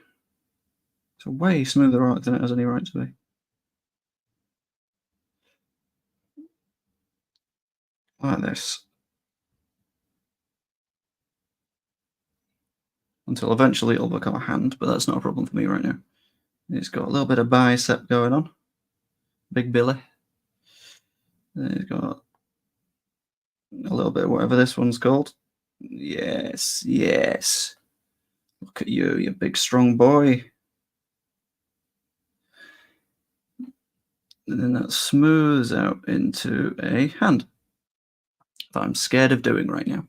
Speaker 1: It's a way smoother arc than it has any right to be. Like this. Until eventually it'll become a hand, but that's not a problem for me right now. It's got a little bit of bicep going on. Big Billy. Then he's got a little bit of whatever this one's called. Yes, yes. Look at you, you big strong boy. And then that smooths out into a hand that I'm scared of doing right now.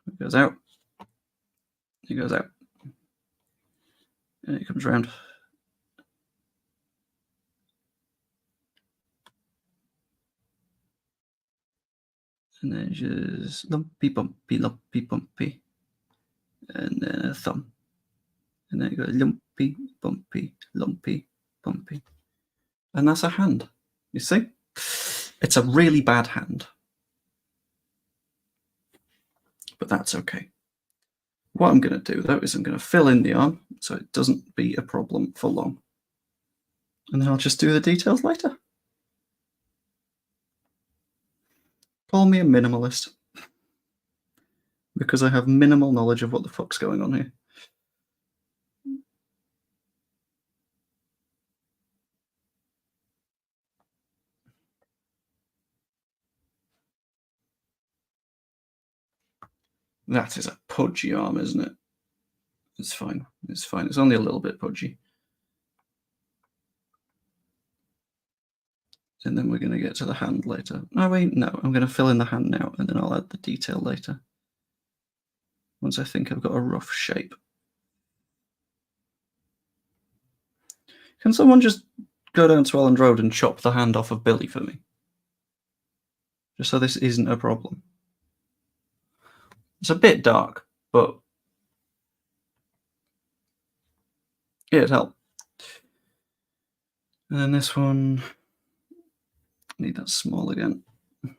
Speaker 1: It goes out. It goes out. And it comes round. And then just lumpy, bumpy, lumpy, bumpy. And then a thumb. And then it goes lumpy, bumpy, lumpy, bumpy. And that's a hand. You see? It's a really bad hand. But that's okay. What I'm going to do, though, is I'm going to fill in the arm so it doesn't be a problem for long. And then I'll just do the details later. Call me a minimalist. Because I have minimal knowledge of what the fuck's going on here. That is a pudgy arm, isn't it? It's fine. It's fine. It's only a little bit pudgy. And then we're going to get to the hand later. Oh, wait, no. I'm going to fill in the hand now, and then I'll add the detail later. Once I think I've got a rough shape. Can someone just go down to Elland Road and chop the hand off of Billy for me? Just so this isn't a problem. It's a bit dark, but it'd help. And then this one, need that small again. I'm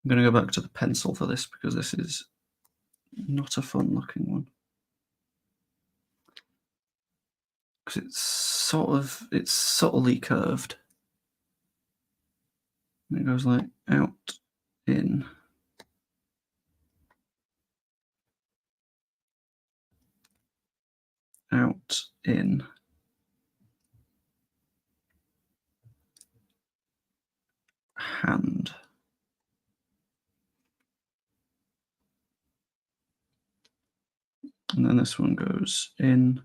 Speaker 1: going to go back to the pencil for this because this is not a fun looking one. Because it's subtly curved. And it goes like out, in. Out, in. hand. And then this one goes in.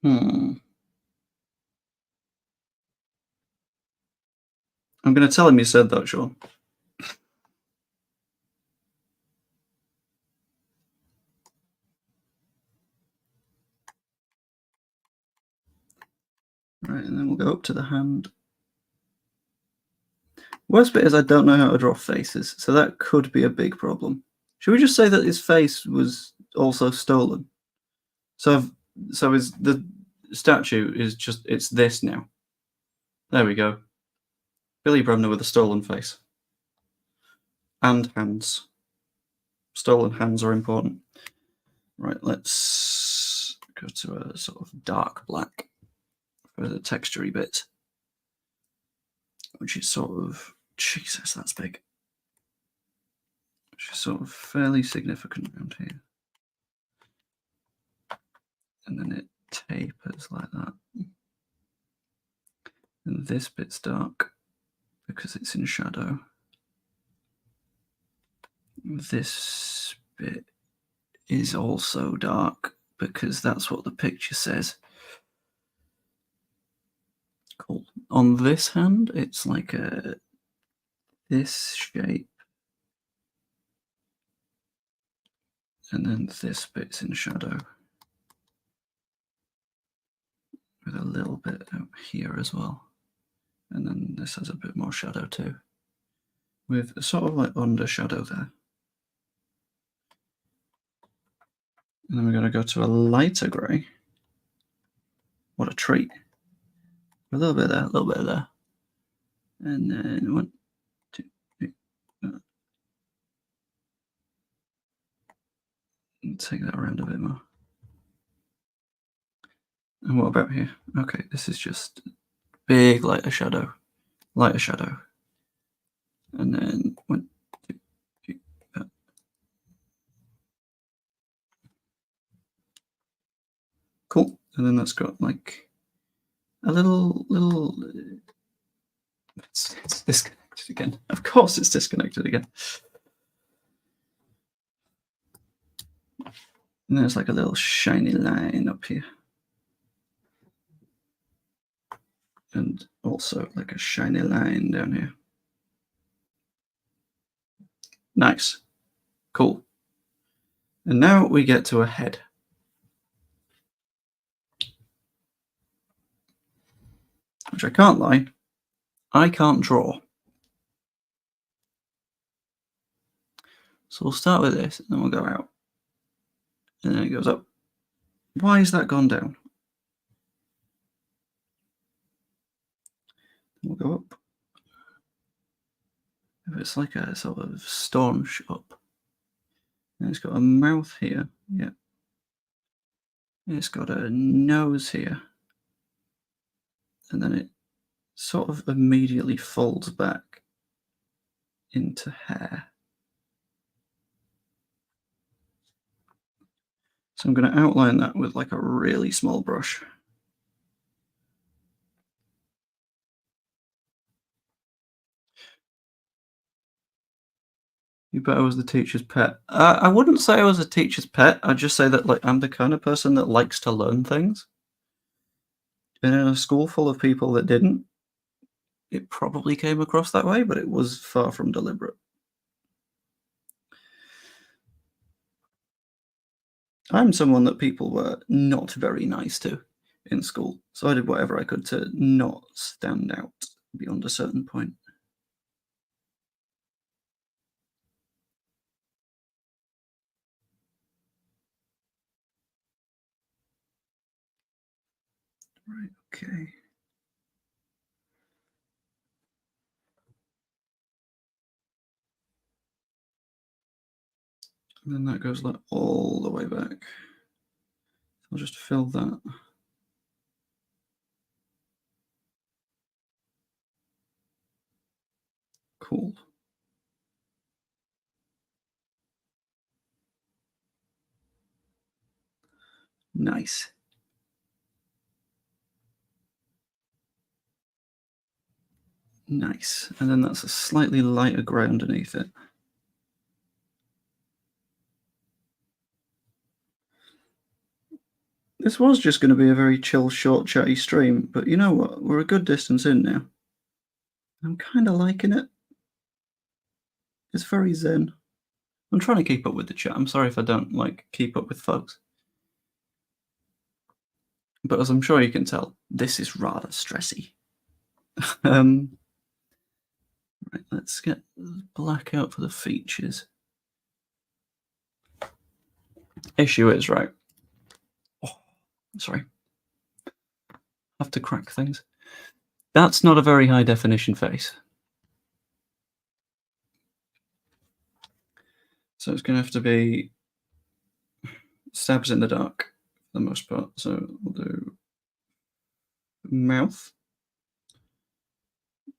Speaker 1: I'm going to tell him you said that, Sean. Right, and then we'll go up to the hand. Worst bit is I don't know how to draw faces, so that could be a big problem. Should we just say that his face was also stolen? So is the statue is just, it's this now. There we go. Billy Bremner with a stolen face. And hands. Stolen hands are important. Right, let's go to a sort of dark black for the textury bit, which is sort of, Jesus, that's big. Which is sort of fairly significant around here. And then it tapers like that. And this bit's dark because it's in shadow. This bit is also dark because that's what the picture says. Cool. On this hand, it's like this shape. And then this bit's in shadow. With a little bit out here as well. And then this has a bit more shadow too. With a sort of like under shadow there. And then we're going to go to a lighter grey. What a treat. A little bit there, a little bit there. And then 1, 2, 3. Take that around a bit more. And what about here? Okay, this is just big lighter shadow. Lighter shadow. And then 1, 2, 3. Cool. And then that's got like a little it's disconnected again. Of course it's disconnected again. And there's like a little shiny line up here. And also like a shiny line down here. Nice. Cool. And now we get to a head. Which I can't lie, I can't draw. So we'll start with this, and then we'll go out. And then it goes up. Why has that gone down? We'll go up. If it's like a sort of staunch up. And it's got a mouth here. Yeah. It's got a nose here. And then it sort of immediately folds back into hair. So I'm going to outline that with like a really small brush. You bet I was the teacher's pet. I wouldn't say I was a teacher's pet. I'd just say that like I'm the kind of person that likes to learn things. And in a school full of people that didn't, it probably came across that way, but it was far from deliberate. I'm someone that people were not very nice to in school, so I did whatever I could to not stand out beyond a certain point. Right, okay. And then that goes like all the way back. I'll just fill that. Cool. Nice. Nice. And then that's a slightly lighter grey underneath it. This was just going to be a very chill, short, chatty stream, but you know what? We're a good distance in now. I'm kind of liking it. It's very zen. I'm trying to keep up with the chat. I'm sorry if I don't keep up with folks. But as I'm sure you can tell, this is rather stressy. Right, let's get black out for the features. Issue is, right. Oh, sorry. Have to crack things. That's not a very high definition face. So it's going to have to be stabs in the dark for the most part. So we'll do mouth,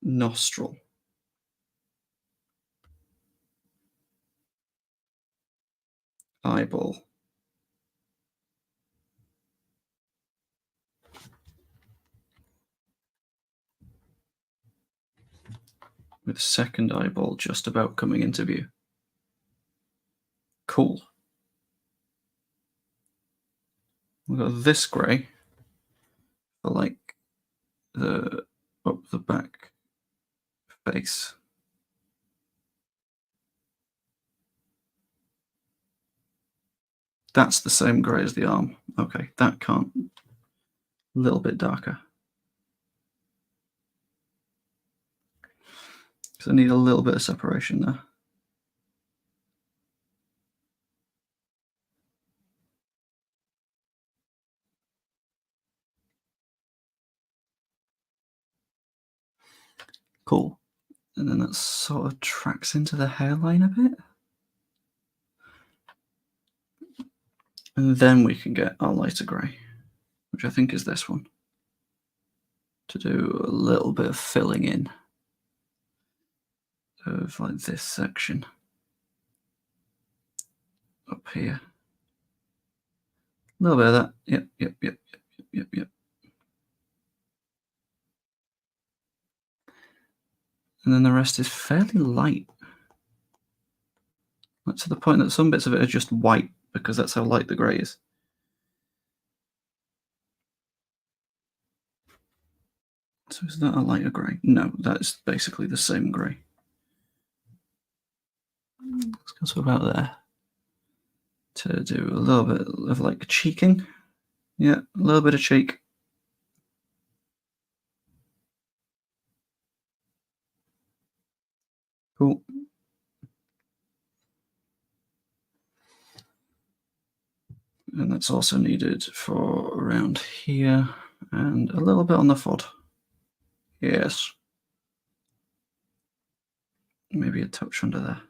Speaker 1: nostril, eyeball, with second eyeball just about coming into view. Cool. We've got this grey for the up the back face. That's the same grey as the arm. Okay, that can't. A little bit darker. Because I need a little bit of separation there. Cool. And then that sort of tracks into the hairline a bit. And then we can get our lighter grey, which I think is this one, to do a little bit of filling in of this section up here. A little bit of that. Yep. And then the rest is fairly light. To the point that some bits of it are just white because that's how light the grey is. So is that a lighter grey? No, that is basically the same grey. Let's go to about there. To do a little bit of cheeking. Yeah, a little bit of cheek. Cool. And that's also needed for around here and a little bit on the foot. Yes. Maybe a touch under there.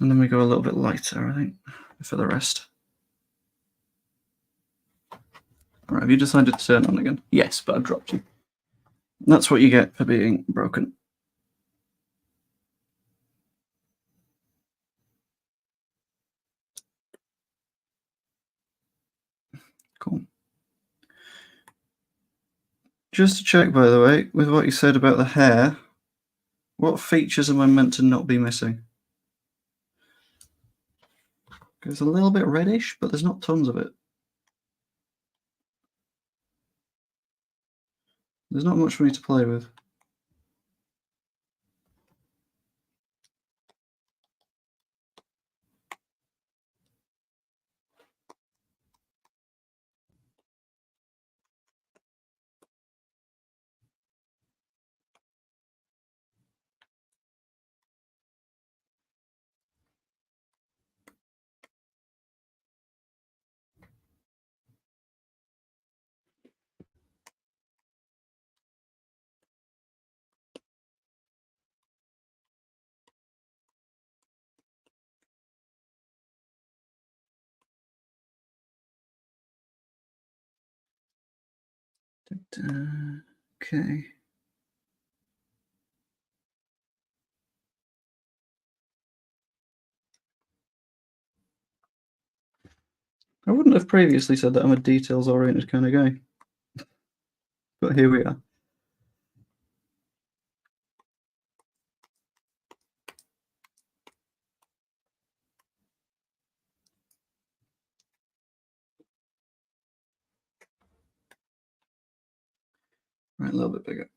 Speaker 1: And then we go a little bit lighter, I think, for the rest. All right, have you decided to turn on again? Yes, but I've dropped you. That's what you get for being broken. Cool. Just to check, by the way, with what you said about the hair, what features am I meant to not be missing? It's a little bit reddish, but there's not tons of it. There's not much for me to play with. Okay. I wouldn't have previously said that I'm a details-oriented kind of guy, but here we are. Right, a little bit bigger.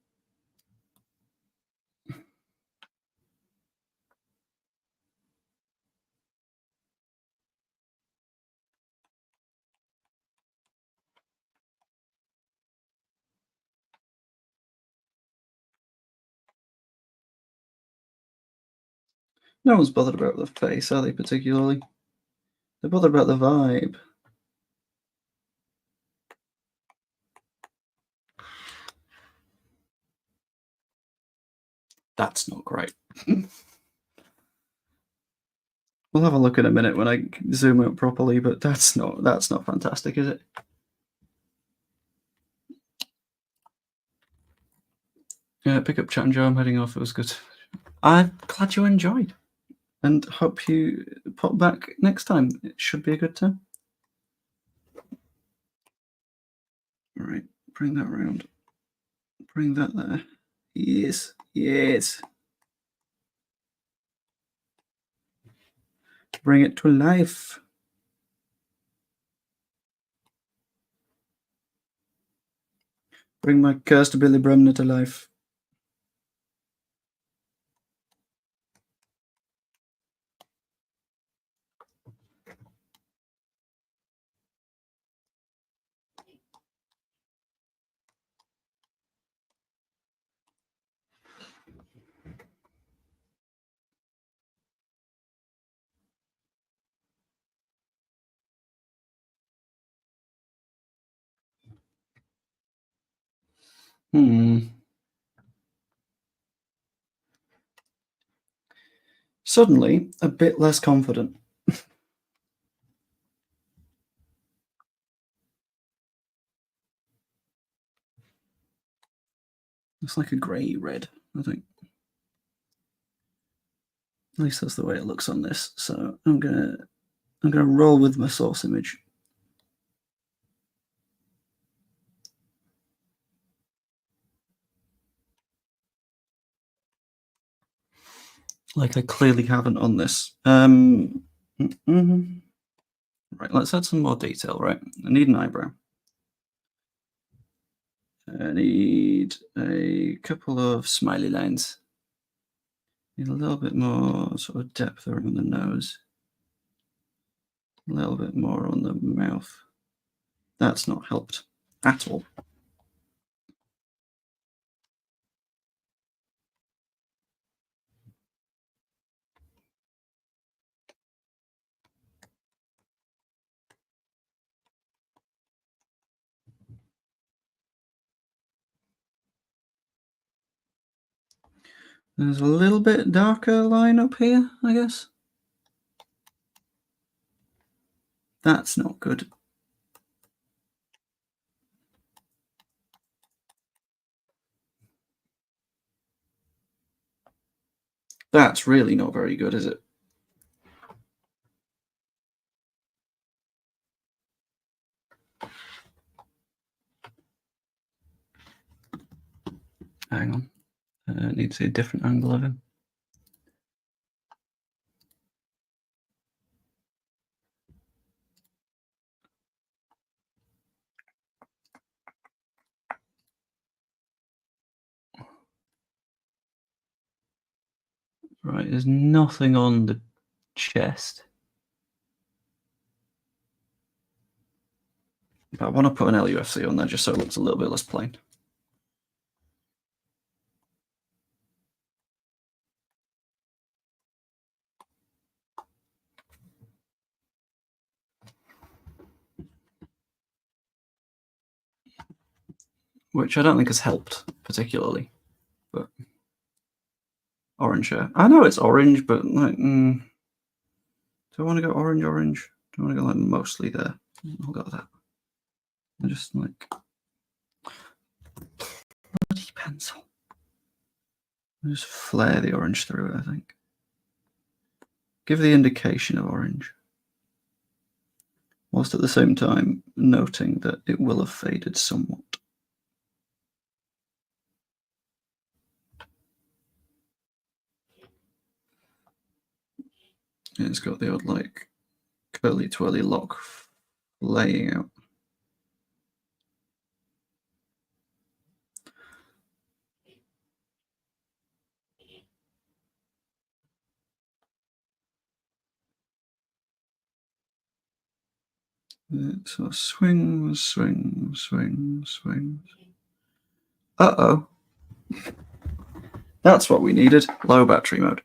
Speaker 1: No one's bothered about the face, are they, particularly? They're bothered about the vibe. That's not great. We'll have a look in a minute when I zoom out properly, but that's not fantastic, is it? Yeah, pick up chat and Joe. I'm heading off. It was good. I'm glad you enjoyed, and hope you pop back next time. It should be a good time. All right, bring that round. Bring that there. Yes, yes. Bring it to life. Bring my cursed Billy Bremner to life. Suddenly, a bit less confident. It's like a grey red, I think. At least that's the way it looks on this. So I'm gonna roll with my source image. Like I clearly haven't on this. Right, let's add some more detail, right? I need an eyebrow. I need a couple of smiley lines. Need a little bit more sort of depth around the nose. A little bit more on the mouth. That's not helped at all. There's a little bit darker line up here, I guess. That's not good. That's really not very good, is it? Hang on. I need to see a different angle of him. Right, there's nothing on the chest. But I want to put an LUFC on there just so it looks a little bit less plain. Which I don't think has helped particularly, but orange hair. I know it's orange, but like, do I want to go orange? Do I want to go like mostly there? I'll go with that. I just like pencil. Just flare the orange through it, I think. Give the indication of orange, whilst at the same time noting that it will have faded somewhat. And it's got the odd, like, curly twirly lock laying out. So swings, swings, swings, swings. Uh-oh. That's what we needed. Low battery mode.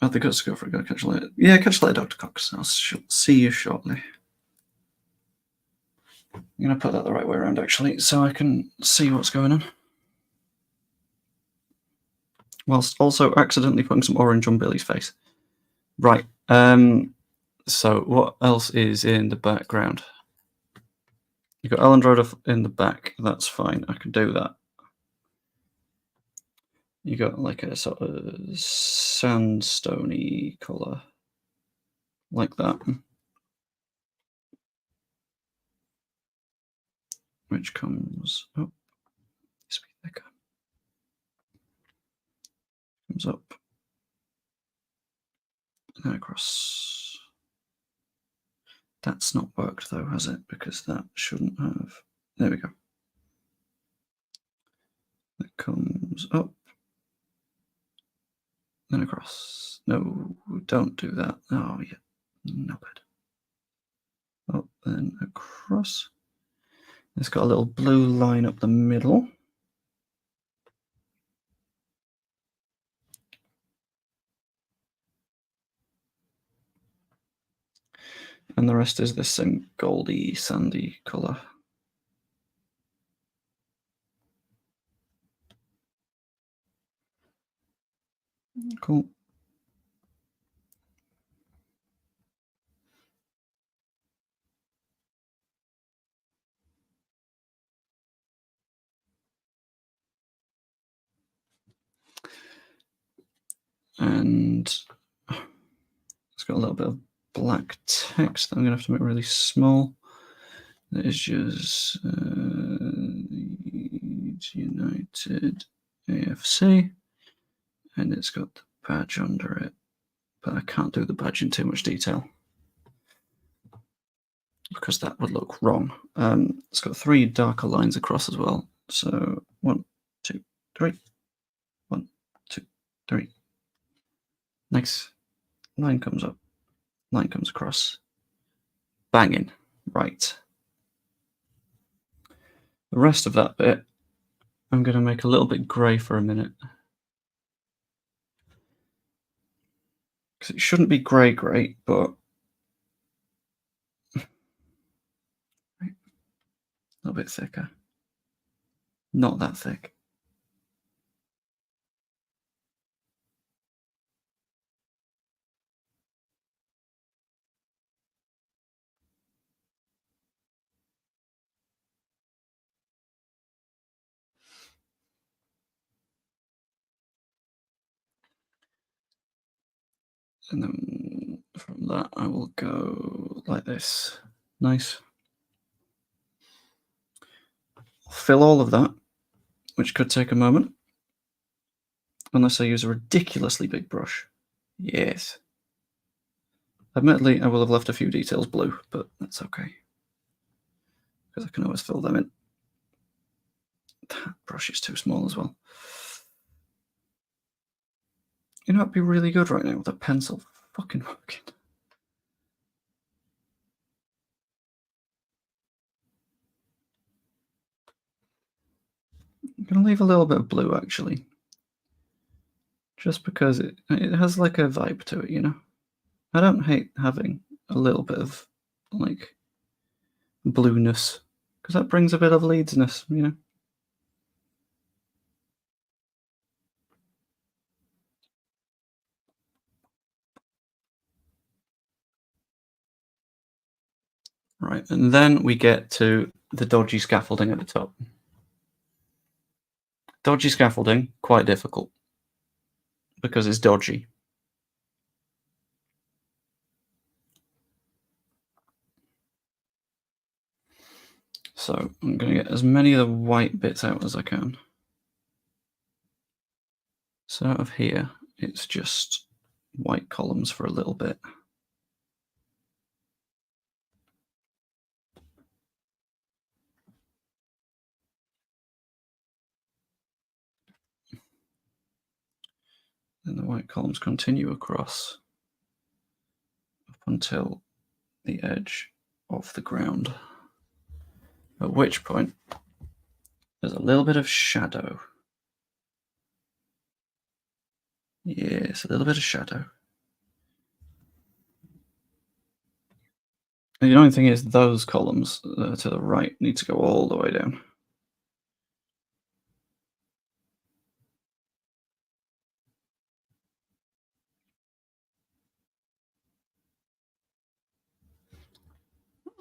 Speaker 1: Have the guts to go for it. Gotta catch you later. Yeah, catch you later, Dr. Cox. I'll see you shortly. I'm going to put that the right way around, actually, so I can see what's going on. Whilst also accidentally putting some orange on Billy's face. Right. So what else is in the background? You've got Alendroda in the back. That's fine. I can do that. You got like a sort of sandstony colour, like that, which comes up. This be thicker. Comes up and then across. That's not worked though, has it? Because that shouldn't have. There we go. That comes up, then across. No, don't do that. Oh, yeah, knobhead. Up, then across. It's got a little blue line up the middle. And the rest is this same goldy, sandy colour. Cool. And it's got a little bit of black text that I'm going to have to make really small. That is just Leeds United AFC. And it's got the badge under it. But I can't do the badge in too much detail, because that would look wrong. It's got 3 darker lines across as well. So 1, 2, 3. 1, 2, 3. Nice. Line comes up. Line comes across. Banging. Right. The rest of that bit, I'm going to make a little bit grey for a minute. Because it shouldn't be grey, but a little bit thicker. Not that thick. And then from that, I will go like this. Nice. Fill all of that, which could take a moment. Unless I use a ridiculously big brush. Yes. Admittedly, I will have left a few details blue, but that's okay, because I can always fill them in. That brush is too small as well. You know, it'd be really good right now with a pencil fucking working. I'm going to leave a little bit of blue, actually. Just because it has like a vibe to it, you know? I don't hate having a little bit of, like, blueness, because that brings a bit of Leedsness, you know? Right, and then we get to the dodgy scaffolding at the top. Dodgy scaffolding, quite difficult because it's dodgy. So I'm going to get as many of the white bits out as I can. So out of here, it's just white columns for a little bit. Then the white columns continue across up until the edge of the ground. At which point, there's a little bit of shadow. Yes, a little bit of shadow. And the only thing is, those columns to the right need to go all the way down.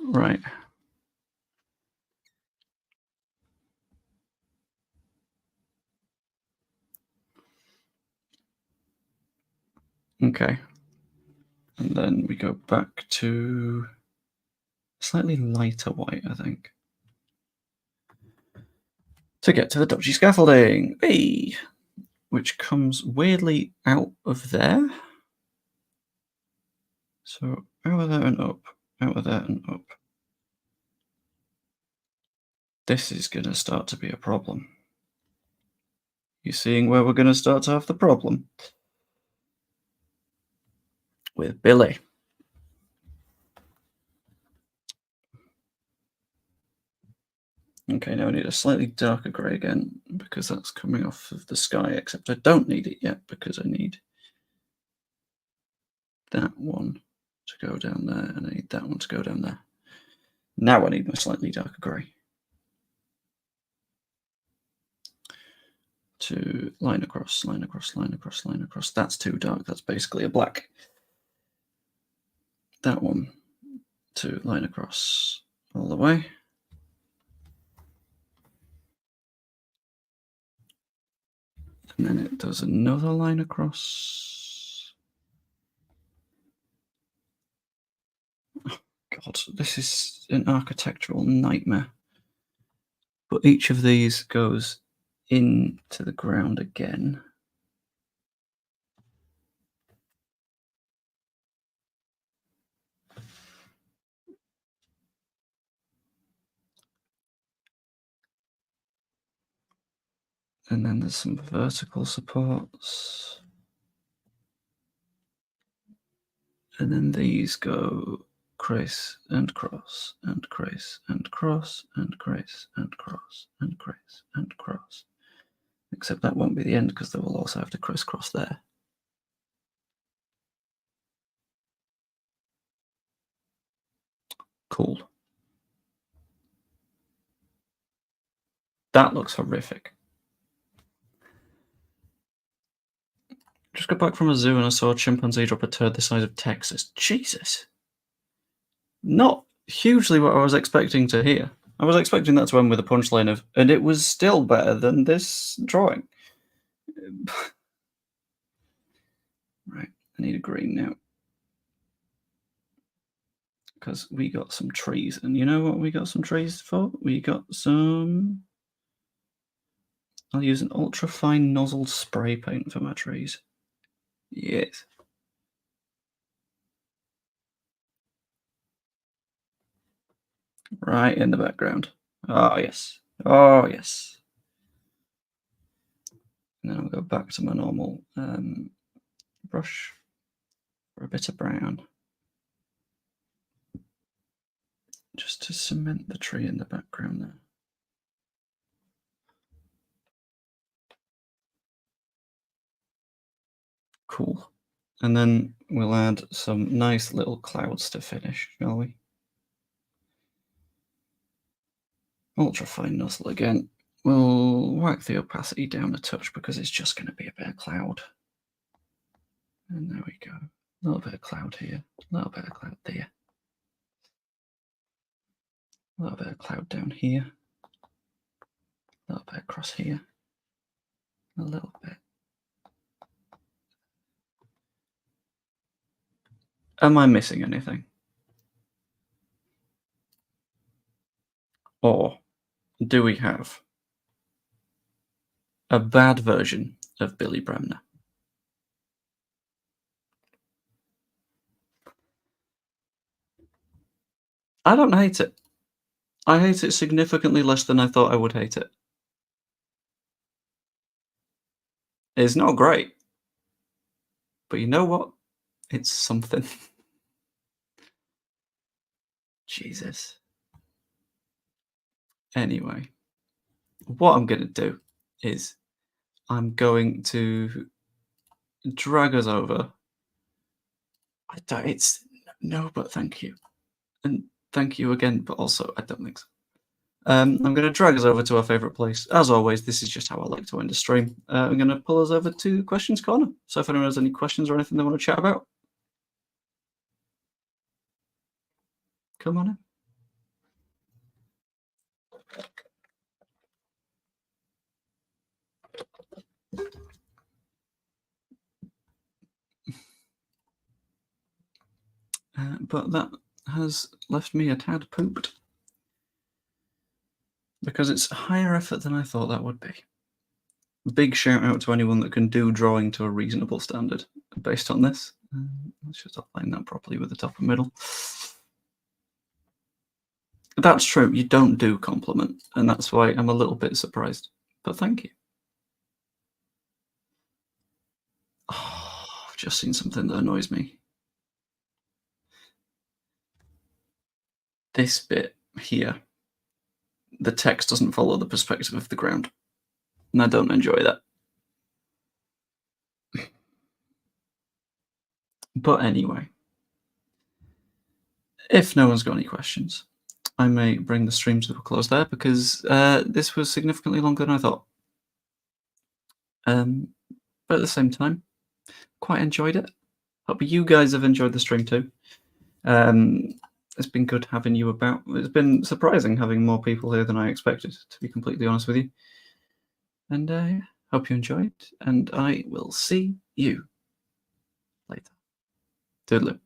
Speaker 1: Right. Okay. And then we go back to slightly lighter white, I think, to get to the dodgy scaffolding. Hey! Which comes weirdly out of there. So out of there and up, out of there and up. This is going to start to be a problem. You seeing where we're going to start to have the problem? With Billy. Okay, now I need a slightly darker grey again because that's coming off of the sky, except I don't need it yet because I need that one to go down there and I need that one to go down there. Now I need my slightly darker grey to line across, line across, line across, line across. That's too dark. That's basically a black. That one to line across all the way. And then it does another line across. Oh, God, this is an architectural nightmare. But each of these goes into the ground again. And then there's some vertical supports. And then these go crease and cross and crease and cross and crease and cross and crease and cross. Except that won't be the end because they will also have to crisscross there. Cool. That looks horrific. Just got back from a zoo and I saw a chimpanzee drop a turd the size of Texas. Jesus. Not hugely what I was expecting to hear. I was expecting that to end with a punchline of, and it was still better than this drawing. Right, I need a green now. Because we got some trees. And you know what we got some trees for? We got some... I'll use an ultra-fine nozzled spray paint for my trees. Yes. Right in the background. Oh, yes. Oh, yes. And then I'll go back to my normal brush for a bit of brown. Just to cement the tree in the background there. Cool. And then we'll add some nice little clouds to finish, shall we? Ultra-fine nozzle again. We'll whack the opacity down a touch because it's just going to be a bit of cloud. And there we go. A little bit of cloud here, a little bit of cloud there. A little bit of cloud down here. A little bit across here. A little bit. Am I missing anything? Or do we have a bad version of Billy Bremner? I don't hate it. I hate it significantly less than I thought I would hate it. It's not great, but you know what? It's something. Jesus. Anyway, what I'm going to do is I'm going to drag us over. I don't, it's no, but thank you. And thank you again, but also I don't think so. I'm going to drag us over to our favourite place. As always, this is just how I like to end a stream. I'm going to pull us over to Questions Corner. So if anyone has any questions or anything they want to chat about, come on in. But that has left me a tad pooped. Because it's higher effort than I thought that would be. Big shout out to anyone that can do drawing to a reasonable standard based on this. Let's just outline that properly with the top and middle. That's true, you don't do compliment, and that's why I'm a little bit surprised. But thank you. Oh, I've just seen something that annoys me. This bit here, the text doesn't follow the perspective of the ground, and I don't enjoy that. But anyway, if no one's got any questions, I may bring the stream to a close there because this was significantly longer than I thought. But at the same time, quite enjoyed it. Hope you guys have enjoyed the stream too. It's been good having you about. It's been surprising having more people here than I expected, to be completely honest with you. And hope you enjoyed, and I will see you later. Toodaloo.